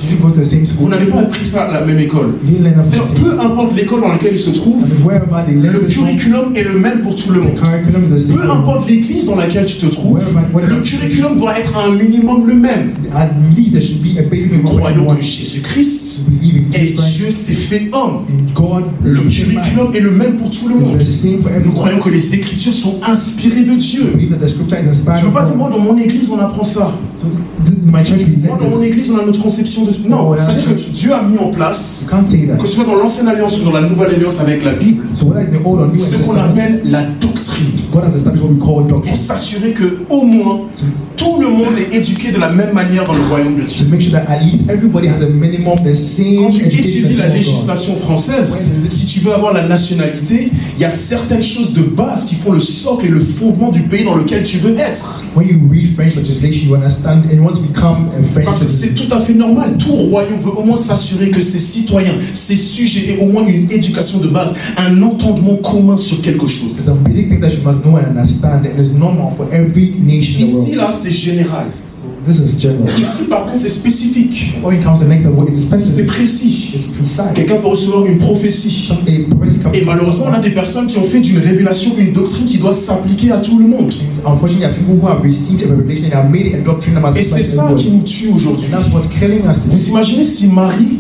Did you go to the same Vous school? n'avez pas appris ça à la même école. You didn't learn that from C'est-à-dire, the same peu importe l'école dans laquelle il se trouve, school. And wherever they learn le this from, curriculum est le même pour tout le monde. the curriculum is the same. Peu importe l'église dans laquelle tu te trouves, le curriculum doit être à un minimum le même. At least there should be a basic Nous minimum. croyons Everyone que Jésus-Christ believe in et Jesus Christ Dieu s'est fait homme. and God. Le is the man. curriculum est le même pour tout le monde. It's the same for Nous everyone. croyons que les Écritures sont inspirées de We Dieu. believe that the scripture is Tu inspired. ne peux pas of dire, moi God. dans mon église on apprend ça. So this, in my church we Moi dans learn mon this. église on a notre conception de... Non, c'est-à-dire que Dieu a mis en place, You can't say that. que ce soit dans l'ancienne alliance ou dans la nouvelle alliance avec la Bible, So whether it's the old or new ce qu'on Testament, appelle la doctrine. God has established what we call Pour doctrine. s'assurer que au moins tout le monde est éduqué de la même manière dans le royaume de Dieu. To make sure that at least everybody has a minimum the same Quand tu education étudies la as God. législation française, si tu veux avoir la nationalité, il y a certaines choses de base qui font le socle et le fondement du pays dans lequel tu veux être. When you read French legislation, you understand and you want to become a French Parce que c'est citizen. tout à fait normal. Tout royaume veut au moins s'assurer que ses citoyens, ses sujets aient au moins une éducation de base, un entendement commun sur quelque It's chose. a basic thing that you must know and understand, and it's normal for every nation in the Ici, world. là, c'est général. So this is general. Ici, par contre, c'est spécifique. When it comes to the next level, it's C'est specific, précis. it's precise. Quelqu'un peut recevoir une prophétie. A prophecy comes. Et malheureusement, on a des personnes qui ont fait d'une révélation une doctrine qui doit s'appliquer à tout le monde. Unfortunately, there are people who have received a revelation and have made it a doctrine that must Et be c'est applied to ça qui everybody. nous tue aujourd'hui. And that's what's killing us today. Vous imaginez si Marie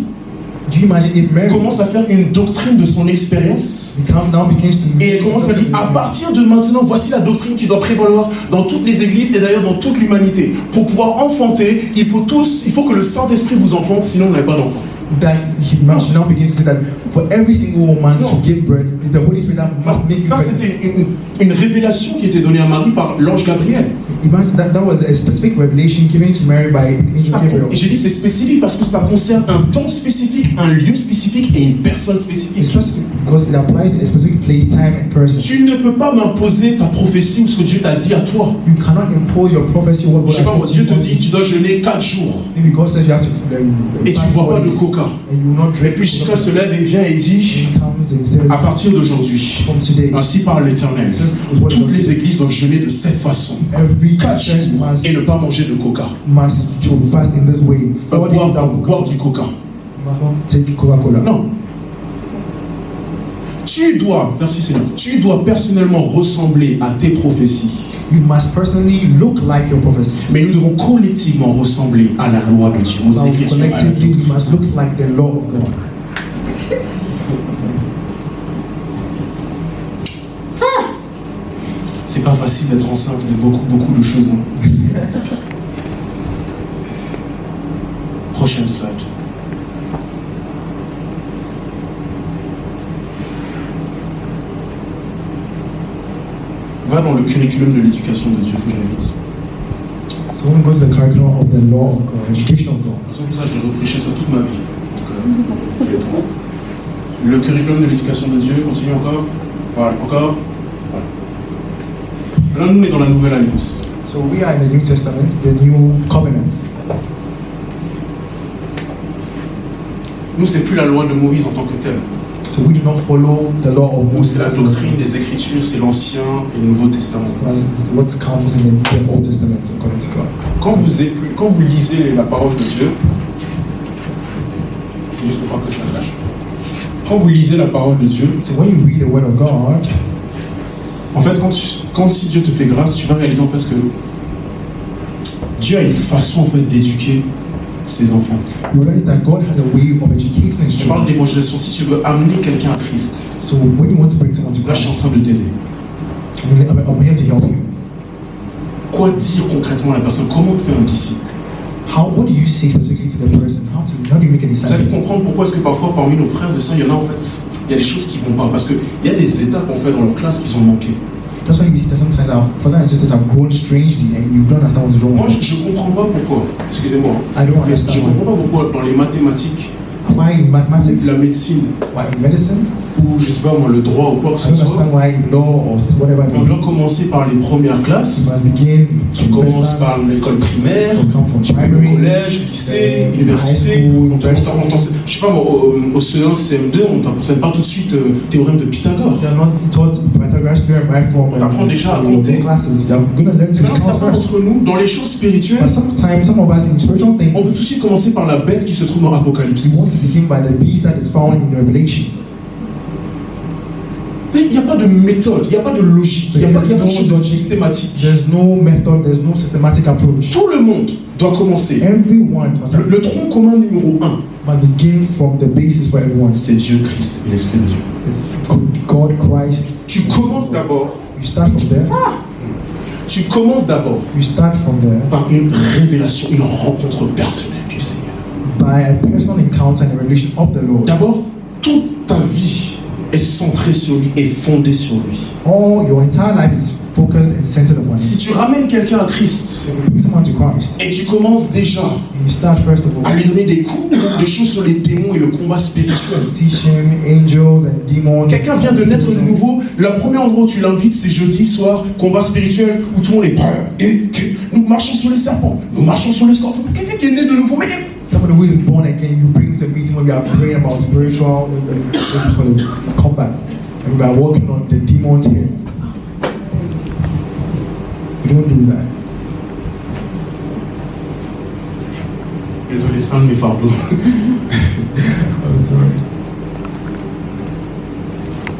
Do you imagine if Mary commence à faire une doctrine de son expérience begins to et elle commence à dire à partir de maintenant, voici la doctrine qui doit prévaloir dans toutes les églises et d'ailleurs dans toute l'humanité. Pour pouvoir enfanter, il faut que le Saint-Esprit vous enfante, sinon vous n'avez pas d'enfant. that she now begins to say that for every single woman No. to give birth, it's the Holy Spirit that must make you Ça, pregnant. c'était une révélation qui était donnée à Marie par l'ange Gabriel. Imagine that was a specific revelation given to Mary by Ça, Angel Gabriel. et j'ai dit c'est spécifique parce que ça concerne un temps spécifique, un lieu spécifique et une personne It's spécifique. specific because it applies to a specific place, time, and person. Tu ne peux pas m'imposer ta prophétie ou ce que Dieu t'a dit à toi. You cannot impose your prophecy what Je God sais pas, has said Dieu to te you. dit tu dois jeûner 4 jours Maybe God says you have to et tu ne fast bois pas 4 de days, coca. and you will not Et drink. puis chacun se lève et vient et dit He comes and says, à partir d'aujourd'hui, from today, ainsi parle l'Éternel, this is what toutes les églises doivent jeûner de cette façon. every 4 church jours et ne pas manger de coca. must fast in this way. 4 days without Boire du coca. must not take Coca-Cola. Non. Tu dois, merci Seigneur, tu dois personnellement ressembler à tes prophéties. You must personally look like your prophecy. Mais nous devons collectivement ressembler à la loi de Dieu, aux Now, Écritures, à la collectively, doctrine. you must look like the law of God. C'est pas facile d'être enceinte de beaucoup de choses. Hein. Prochaine slide. Va dans le curriculum de l'éducation de Dieu, faut que j'aille vite. So one goes to the curriculum of the law of God, education of God. De toute façon, tout ça, je vais reprêcher ça toute ma vie. Donc, il est temps. Le curriculum de l'éducation de Dieu, continue encore. Voilà, encore. Voilà. Maintenant, nous, on est dans la Nouvelle Alliance. So we are in the New Testament, the New Covenant. Nous, c'est plus la loi de Moïse en tant que telle. So we do not follow the law of Nous, Moses. c'est la doctrine des Écritures, c'est l'Ancien et le Nouveau Testament. Because it's what comes in the New and Old Testament according to God. Quand vous lisez la parole de Dieu, c'est juste pour pas que ça fâche. Quand vous lisez la parole de Dieu, So when you read the Word of God, en fait, quand si Dieu te fait grâce, tu vas réaliser en fait que Dieu a une façon en fait d'éduquer ses enfants. you realize that God has a way of educating His Je parle children. d'évangélisation. Si tu veux amener quelqu'un à Christ, So when you want to bring someone to là, je suis en Christ, train de t'aider. I'm here to help you. Quoi dire concrètement à la personne? Comment faire un disciple? What do you say specifically to the person? How do you make a Vous allez disciple? comprendre pourquoi est-ce que parfois parmi nos frères et sœurs, il y en a en fait, il y a des choses qui vont pas. Parce qu'il y a des étapes qu'on fait dans leur classe qu'ils ont manqué. That's why you see that sometimes our brothers and sisters have grown strangely and you don't understand what's wrong. Moi, je comprends pas pourquoi. Excusez-moi. I don't Je understand comprends pas pourquoi dans les mathématiques, why in mathematics, la médecine, why in medicine, ou je sais pas moi, le droit ou quoi que I ce don't soit, understand why in law or whatever it on is. doit commencer par les premières You classes. must begin Tu from commences first par l'école primaire, you come from tu fais le primary, collège, lycée, then université. high school, On t'enseigne, je sais pas moi, au CE1, CM2, on t'enseigne pas tout de suite théorème de Pythagore. They are not taught Pythagoras theorem right from On t'apprend déjà à your compter. classes. You're going to learn to Maintenant, count certains first. d'entre nous, dans les choses spirituelles, But sometimes some of us in spiritual things, on veut tout de suite commencer par la bête qui se trouve dans l'Apocalypse. we want to begin by the beast that is found in Revelation. Mais il n'y a pas de méthode, il n'y a pas de logique, il n'y a pas de chose de systématique. There's no method, there's no systematic approach. Tout le monde doit commencer. Everyone must, Le tronc commun numéro 1, must begin from the basis for everyone. c'est Dieu Christ et l'Esprit de Dieu. It's God, Christ. Tu commences d'abord, You start from there. tu commences d'abord You start from there par une révélation, une rencontre personnelle du Seigneur. by a personal encounter and a revelation of the Lord. D'abord, toute ta vie est centrée sur lui et fondée sur lui. All your entire life is focused and centered upon Si Him. tu ramènes quelqu'un à Christ So you bring someone to Christ, et tu commences déjà and you start first of all à lui donner des cours, des choses sur les démons et le combat spirituel. teach him angels and demons. Quelqu'un vient de naître de nouveau, le premier endroit où tu l'invites, c'est jeudi soir, combat spirituel, où tout le monde est et que nous marchons sur les serpents, nous marchons sur les scorpions. Quelqu'un qui est né de nouveau, mais Somebody who is born again, you bring to a meeting where we are praying about spiritual what do you call it, combat. And we are working on the demons' heads. We don't do that. désolé, c'est un de mes fardeaux. I'm sorry.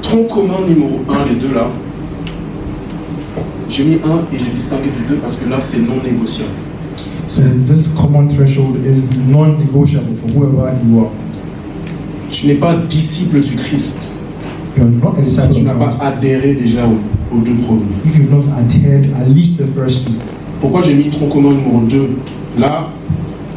Tronc commun numéro 1, les deux là. J'ai mis 1 et j'ai distingué du 2 parce que là c'est non négociable. So this common threshold is non-negotiable for whoever you are. Tu n'es pas disciple du Christ You're not a si disciple tu of n'as pas Christ adhéré déjà aux deux premiers. if you've not adhered at least the first two. Pourquoi j'ai mis tronc commun numéro 2? Là,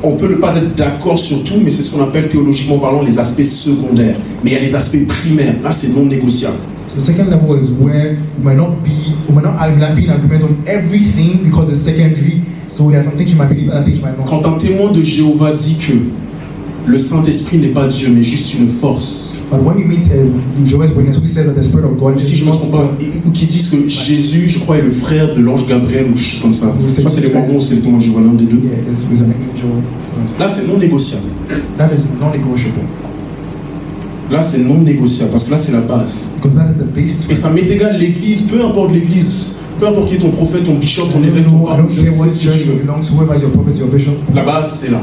on peut ne pas être d'accord sur tout, mais c'est ce qu'on appelle théologiquement parlant les aspects secondaires. Mais il y a les aspects primaires, là c'est non négociable. The second level is where we might not be in agreement on everything because it's secondary. So there are some things you might believe, other things you might not. Quand un témoin de Jéhovah dit que le Saint-Esprit n'est pas Dieu, mais juste une force, But when you meet Jehovah's Witness who says that the Spirit of God ou si is je ne me not trompe pas, ou qui disent que Jésus, je crois, est le frère de l'ange Gabriel ou quelque chose comme ça. Je sais pas si c'est les mormons ou c'est les témoins de Jéhovah, l'un des deux. yeah, is an angel. Là, c'est non négociable. That is non-negotiable Là, c'est non négociable parce que là, c'est la base. because that is the basis. Et ça m'est égal, l'église, peu importe l'église, peu importe qui est ton prophète, ton bishop, ton évêque, ton I pape, don't je care sais what ce que church tu you veux. belong to, whoever is your prophet, your bishop. La base, c'est là.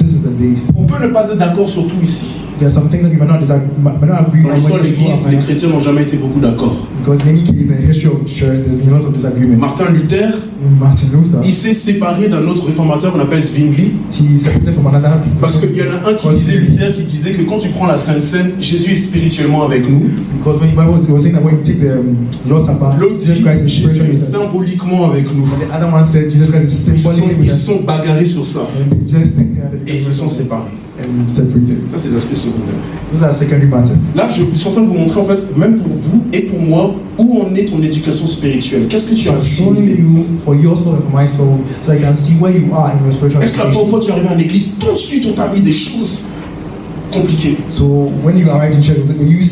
This is the basis. On peut ne pas être d'accord sur tout ici. There are some things that we might not agree Dans on l'histoire de when you l'église, go les up, chrétiens n'ont jamais été beaucoup d'accord. because in any case, in the history of the church, there's been lots of disagreements. Martin Luther, Martin Luther, il s'est séparé d'un autre réformateur qu'on appelle Zwingli, he separated from another. parce qu'il y en a un qui disait, Luther, qui disait que quand tu prends la Sainte Seine, Jésus est spirituellement avec nous. Because when the Bible was saying that when you take the Lord's Supper, L'autre Jesus dit, Christ is Jésus est spiritually. symboliquement avec nous. The other one said Jesus Christ is symbolically Ils with se us. sont bagarrés sur ça. And they just had Et ils se sont séparés. and separated. Ça, c'est les aspects secondaires. Those are secondary matters. Là, je suis en train de vous montrer, en fait, même pour vous et pour moi, où en est ton éducation spirituelle. Qu'est-ce que tu So as I'm showing assimilé? you for your soul and for my soul, so I can see where you are in your spiritual Est-ce que la education. première fois que tu es arrivé en église, tout de suite on t'a mis des choses compliqué. So when you arrive in church, we use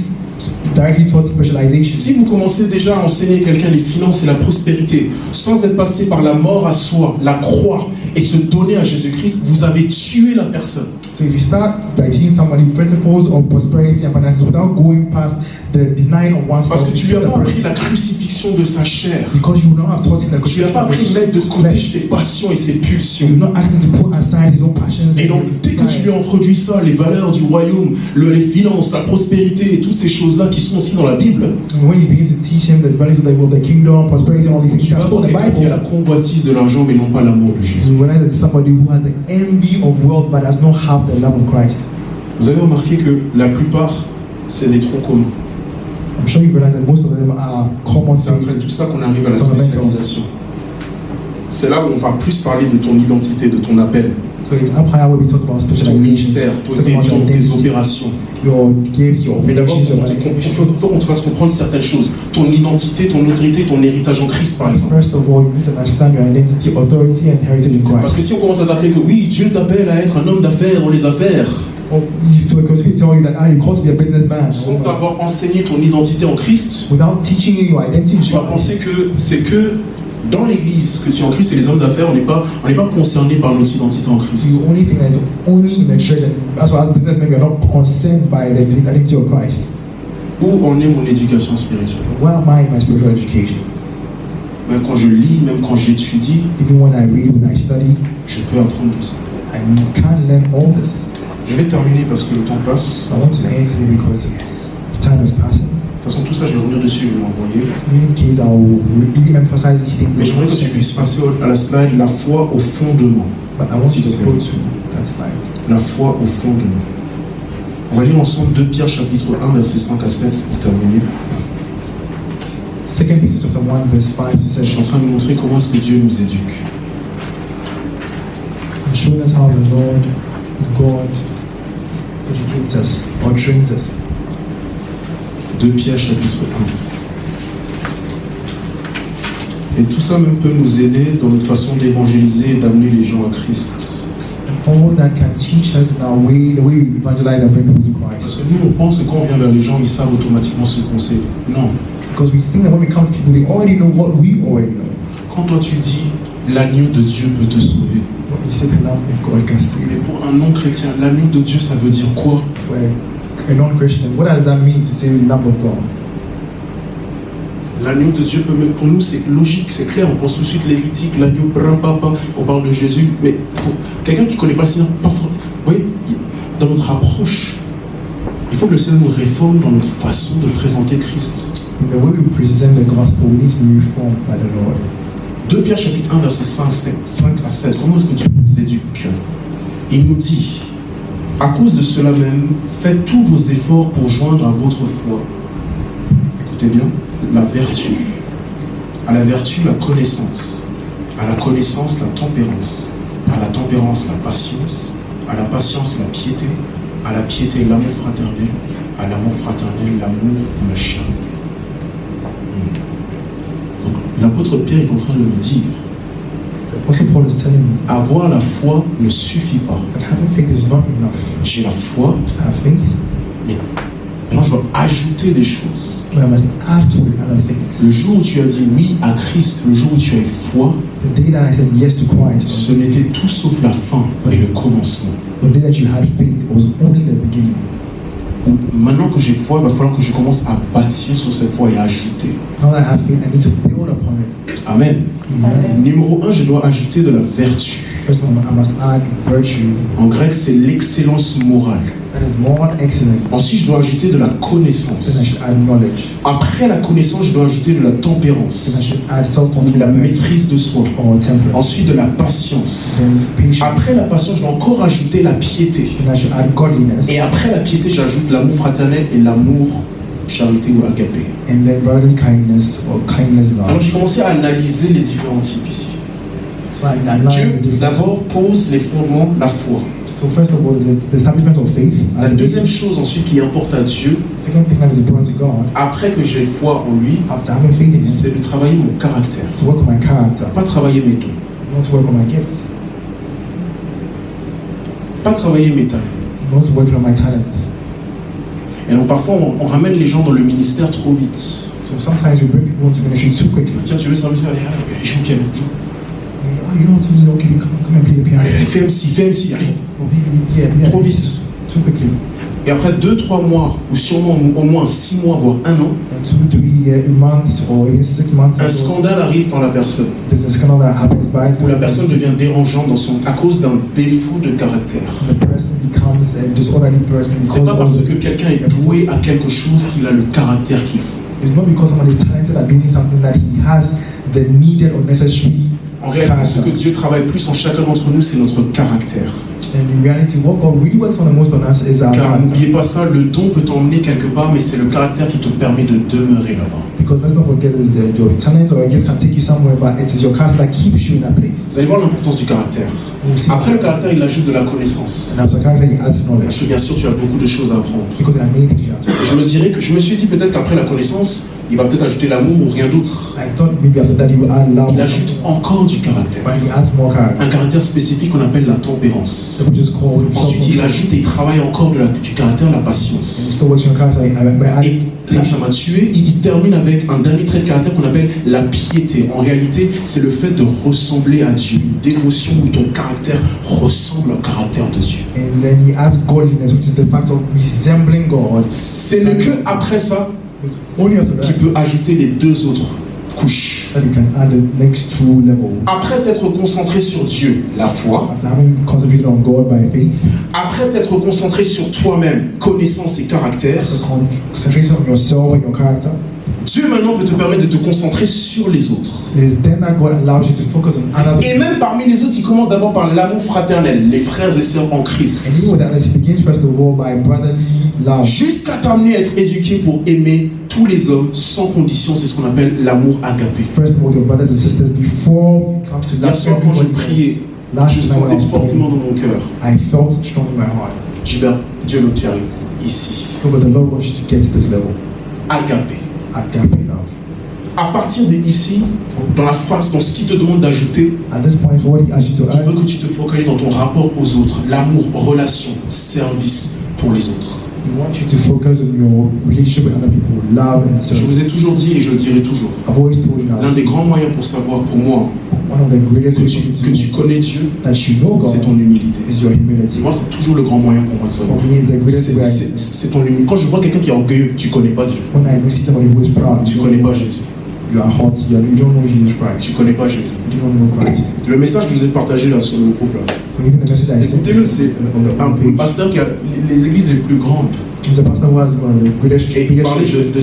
directly taught specialization. Si vous commencez déjà à enseigner quelqu'un les finances et la prospérité, sans être passé par la mort à soi, la croix et se donner à Jésus-Christ, vous avez tué la personne. So if you start by teaching somebody principles of prosperity and finances without going past the denying of oneself, Parce que tu lui as pas appris la crucifixion de sa chair. because you will not have taught him the Tu lui as pas appris de mettre de côté ses passions et ses You pulsions. will not ask him to put aside his own passions. Et donc, dès que tu lui as introduit ça, les valeurs du royaume, les finances, la prospérité et toutes ces choses-là qui sont aussi dans la Bible, And when you begin to teach him the values of the kingdom, prosperity, and all these things, tu vas that's voir all the quelqu'un qui a la Bible. convoitise de l'argent mais non pas l'amour de Jésus. You realize that it's somebody who has the envy of wealth but does not have the love of Christ. Vous avez remarqué que la plupart, c'est des troncs communs. I'm sure you realize that most of them are common C'est après sense. tout ça qu'on arrive à la spécialisation. C'est là où on va plus parler de ton identité, de ton appel, So it's up higher where we talk about ton specialization, ministère, talk about your tes identity, opérations. your gifts, your Mais d'abord, operations, your il management. faut qu'on te fasse comprendre certaines choses. Ton identité, ton autorité, ton héritage en Christ, par exemple. First of all, you need to understand your identity, authority, and heritage in Parce Christ. que si on commence à t'appeler que oui, Dieu t'appelle à être un homme d'affaires dans les affaires, So because we tell you that you're called to be a businessman, sans t'avoir enseigné ton identité en Christ, without teaching you your identity, tu vas penser que c'est que dans l'église que tu es en Christ et les hommes d'affaires, on n'est pas concernés par notre identité en Christ. you only think that it's only in the church, and that's why as businessmen we are not concerned by the identity of Christ. Où en est mon éducation spirituelle? Where am I in my spiritual education? Même quand je lis, même quand j'étudie, Even when I read, when I study, je peux apprendre tout ça. I can't learn all this. Je vais terminer parce que le temps passe. So I want to end here because time is passing. De toute façon, tout ça, je vais revenir dessus, je vais l'envoyer. In any case, I will really emphasize these things. Mais j'aimerais que tu puisses passer à la slide la foi au fondement. But I want S'il you te to plaît. go to that slide. La foi au fondement. On va lire ensemble 2 Pierre chapitre 1 versets 5 à 7 pour terminer. 2 Peter chapter 1 verse 5 to Je suis 7. en train de montrer comment est-ce que Dieu nous éduque. And showing us how the Lord God educates us or trains us. 2 Pierre chapitre 1. Et tout ça même peut nous aider dans notre façon d'évangéliser et d'amener les gens à Christ. And all that can teach us in our way, the way we evangelize and bring people to Parce Christ. que nous, on pense que quand on vient vers les gens, ils savent automatiquement ce qu'on sait. Non. Because we think that when we come to people, they already know what we already know. Quand toi tu dis l'agneau de Dieu peut te sauver, What you say the love of God can save mais you. pour un non-chrétien, l'agneau de Dieu, ça veut dire quoi? For a non-Christian, what does that mean to say the love of God? L'agneau de Dieu peut mettre, pour nous c'est logique, c'est clair, on pense tout de suite lévitique, l'agneau papa, on parle de Jésus, mais pour quelqu'un qui ne connaît pas le Seigneur, pas fort. Oui, dans notre approche, il faut que le Seigneur nous réforme dans notre façon de présenter Christ. In the way we present the gospel, we need to be reformed by the Lord. 2 Pierre chapitre 1 verset 5 à 7, comment est-ce que Dieu nous éduque? Il nous dit, à cause de cela même, faites tous vos efforts pour joindre à votre foi. Écoutez bien, la vertu. À la vertu, la connaissance. À la connaissance, la tempérance. À la tempérance, la patience. À la patience, la piété. À la piété, l'amour fraternel. À l'amour fraternel, l'amour, la charité. Donc, l'apôtre Pierre est en train de nous dire, The Apostle Paul is telling me avoir la foi ne suffit pas. that having faith is not enough. J'ai la foi, To have faith, mais maintenant je dois ajouter des choses. but I must add to it other things. Le jour où tu as dit oui à Christ, le jour où tu as eu foi, The day that I said yes to Christ, ce n'était tout sauf la fin, mais le commencement. the day that you had faith, it was only the beginning. Maintenant que j'ai foi, il va falloir que je commence à bâtir sur cette foi et à ajouter. Now that I have faith, I need to build upon it. Amen. Amen. Numéro 1, je dois ajouter de la vertu. First of all, I must add virtue. En grec, c'est l'excellence morale. That is moral excellence. Ensuite, je dois ajouter de la Then I connaissance. should add knowledge. Après la connaissance, je dois ajouter de la Then I tempérance, should add de self-control la maîtrise de soi. or temperance. Ensuite, de la patience. Then patience. Après la patience, je dois encore ajouter la piété. Then I should add godliness. Et après la piété, j'ajoute l'amour fraternel et l'amour, charité ou agapé. And then brotherly kindness or kindness Alors love. j'ai commencé à analyser les différents types ici. So I learned the Dieu difference. d'abord pose les fondements, la foi. So first of all, is the establishment of faith. La And the deuxième chose ensuite qui importe à Dieu, second thing that is important to God, après que j'ai foi en lui, after having faith in Him, c'est de travailler mon caractère. is to work on my character, Pas travailler mes dons, not to work on my gifts, pas travailler mes talents, I'm also working on my talents. Et donc parfois on ramène les gens dans le ministère trop vite. So sometimes we bring people into ministry too quickly. Tiens, tu veux servir ça? Allez, joue au piano. Oh, you know what to do? Okay, come and play the piano. Allez, fais MC, allez. Oh, yeah, Trop vite. Too quickly. Et après 2-3 mois, ou sûrement au moins 6 mois, voire 1 an, And 2-3 months or even 6 months. un scandale arrive par la personne. There's a scandal that happens by Où la personne devient dérangeante à cause d'un défaut de caractère. The person becomes a disorderly person. C'est pas parce que quelqu'un est doué à quelque chose qu'il a le caractère qu'il faut. It's not because someone is talented at doing something that he has the needed or necessary. En réalité, ce que Dieu travaille plus en chacun d'entre nous, c'est notre caractère. And in reality, what God really works on the most on us is our Car character. n'oubliez pas ça, le don peut t'emmener quelque part, mais c'est le caractère qui te permet de demeurer là-bas. Because let's not forget is that your talent or gifts can take you somewhere, but it is your character that keeps you in that place. Vous allez voir l'importance du caractère. We'll see. Après le caractère, il ajoute de la connaissance. And after character, you add Parce knowledge. que bien sûr, tu as beaucoup de choses à apprendre. Because there are many things you have to Et je me suis dit peut-être qu'après la connaissance, il va peut-être ajouter l'amour ou rien d'autre. I thought maybe after that you would add love, Il ajoute encore du caractère. but he adds more character. Un caractère spécifique qu'on appelle la tempérance. So we just call him Ensuite, il self-control. ajoute et il travaille encore du caractère, la And he patience. still works on your character by Et adding là, ça m'a tué. Il termine avec un dernier trait de caractère qu'on appelle la piété. En réalité, c'est le fait de ressembler à Dieu. Une dévotion où ton caractère ressemble au caractère de Dieu. and then he adds godliness, which is the fact of resembling God. C'est le que après ça It's only after qui that peut ajouter les 2 autres couches. that you can add the next 2 levels. Après t'être concentré sur Dieu, la foi. After having concentrated on God by faith, Après t'être concentré sur toi-même, connaissance et caractère. after concentration on yourself and your character, Dieu maintenant peut te permettre de te concentrer sur les autres. it is then that God allows you to focus on other Et people. même parmi les autres, il commence d'abord par l'amour fraternel, les frères et sœurs en And Christ. even with that, he begins first of all by brotherly love. Jusqu'à t'amener à être éduqué pour aimer tous les hommes sans condition, c'est ce qu'on appelle l'amour agapé. First of all, your brothers and sisters, before it comes to Hier love soir, quand je everybody priais, else. Last je night when I sentais was fortement praying, dans mon cœur, I felt strong in my heart. Gilbert, Dieu veut que tu arrives ici. So, but the Lord wants you to get to this level. Agapé. Agape love. À partir de ici, dans la phase, dans ce qu'il te demande d'ajouter, At this point, what he asks you to il veut add, que tu te focalises dans ton rapport aux autres, l'amour, relation, service pour les autres. he wants you to focus on your relationship with other people, love and Je service. vous ai toujours dit et je le dirai toujours, I've always told you now, l'un des grands moyens pour savoir, pour moi, one of the greatest que ways tu, que tu connais Dieu, that you know c'est God ton humilité. is your humility. Moi, c'est toujours le grand moyen pour moi de savoir. For me, it's the greatest way. C'est ton humilité. Quand je vois quelqu'un qui est orgueilleux, tu connais pas Dieu. When I see somebody who is proud, Tu connais pas Jésus. you are haughty, you don't know Jesus Christ. Tu connais pas Jésus. You don't know Christ. Le message que je vous ai partagé là sur le groupe là. So even the message I sent Écoutez-le, c'est un pasteur qui a les églises les plus grandes. is a pastor who has one of the greatest, Et il biggest parlait churches. de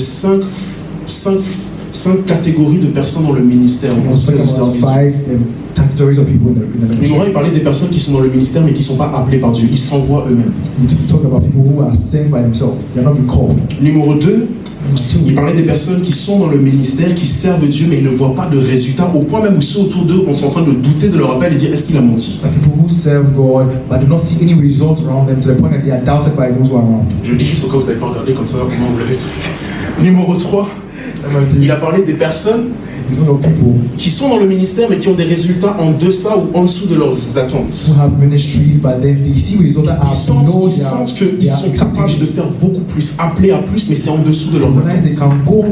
cinq catégories de personnes dans le ministère, He dans was le talking about service. 5 categories of people in the Numéro ministry. 1, il parlait des personnes qui sont dans le ministère mais qui ne sont pas appelées par Dieu. Ils s'envoient eux-mêmes. He talked about people who are sent by themselves. They are not being called. Numéro 2, Number il 2, parlait des personnes qui sont dans le ministère, qui servent Dieu mais ils ne voient pas de résultats, au point même où ceux autour d'eux sont en train de douter de leur appel et dire est-ce qu'il a menti. the people who serve God but do not see any results around them to the point that they are doubted by those who are around. Je le dis juste au cas où vous n'avez pas regardé comme ça, au moment où vous l'avez le truc. Numéro 3, Number 3, il a parlé des personnes these are the people qui sont dans le ministère mais qui ont des résultats en deçà ou en dessous de leurs attentes. who have ministries but then they see results that are below Ils sentent qu'ils their sont capables de expectations. faire beaucoup plus, appelés à plus, mais c'est en dessous de leurs Sometimes they attentes. can go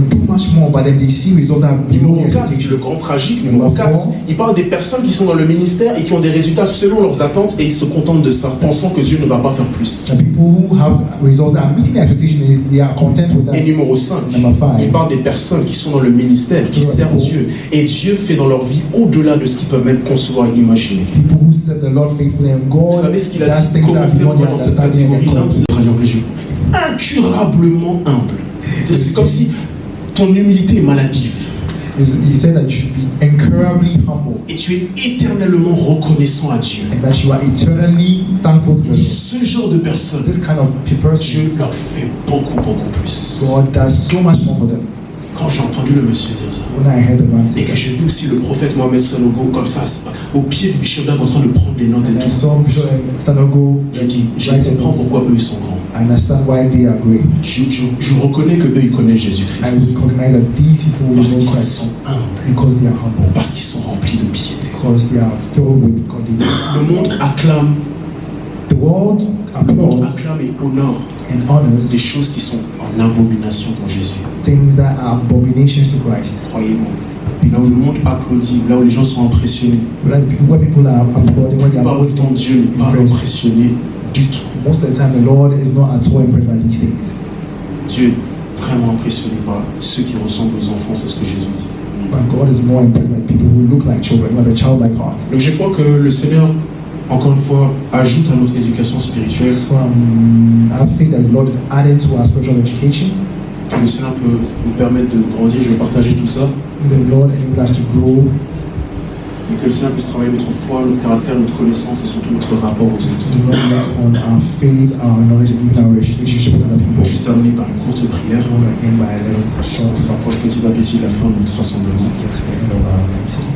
do much more but then they see results that are below Numéro their 4, c'est le expectations. grand tragique. Numéro 4, il parle des personnes qui sont dans le ministère et qui ont des résultats selon leurs attentes et ils se contentent de ça, pensant que Dieu ne va pas faire plus. The people who have results that are meeting their expectations, they are content with Et that. numéro 5, Number 5, il parle des personnes qui sont dans le ministère, qui servent Dieu. Et Dieu fait dans leur vie au-delà de ce qu'ils peuvent même concevoir et imaginer. people who serve the Lord faithfully and God Vous savez ce qu'il a does dit? things Comment that faire beyond pour their dans cette understanding and catégorie-là God. traduit en plus vite. Incurablement humble. C'est comme si ton humilité est maladive. He said that you should be incurably humble Et tu es éternellement reconnaissant à Dieu. and that you are eternally thankful to Il the dit Lord. ce genre de personnes, This kind of person, Dieu leur fait beaucoup, beaucoup plus. God does so much more for them. Quand j'ai entendu le monsieur dire ça, When I heard the man et say que j'ai vu aussi le prophète Mohamed Sanogo comme ça, au pied du Bishop d'Ab en train de prendre les notes et and I tout, saw Bishop Sanogo, j'ai dit, je writing comprends notes. pourquoi eux ils sont grands. I understand why they are great. Je reconnais que eux ils connaissent I Jésus-Christ. recognize that these people will Parce know qu'ils Christ sont humbles, because they are humble, parce qu'ils sont remplis de piété. because they are filled with godliness. Le monde acclame The world applauds acclame et honore and honors des choses qui sont en abomination pour Jésus. things that are abominations to Christ. Croyez-moi. Là où le monde applaudit, là où les gens sont impressionnés, Where people are applauding, when they la are parole de ton Dieu n'est pas impressed. impressionné du tout. Most of the time, the Lord is not at all impressed by these things. Dieu est vraiment impressionné par ceux qui ressemblent aux enfants, c'est ce que Jésus dit. But God is more impressed by people who look like children, who have a childlike heart. Donc je crois que le Seigneur, encore une fois, ajoute à notre éducation spirituelle. So I think that the Lord is adding to our spiritual education. Que le Seigneur peut nous permettre de grandir. Je vais partager tout ça. The Lord enable us to grow. Et que le Seigneur puisse travailler notre foi, notre caractère, notre connaissance et surtout notre rapport aux autres. To work on our faith, our knowledge, and even our relationship with other On people. va juste terminer par une courte prière. I want to end by a little On short se rapproche petit à petit de la fin de notre rassemblement. get to the end of our meeting.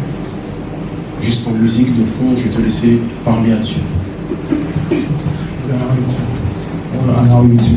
Juste en musique de fond, je vais te laisser parler à Dieu. I want to allow you to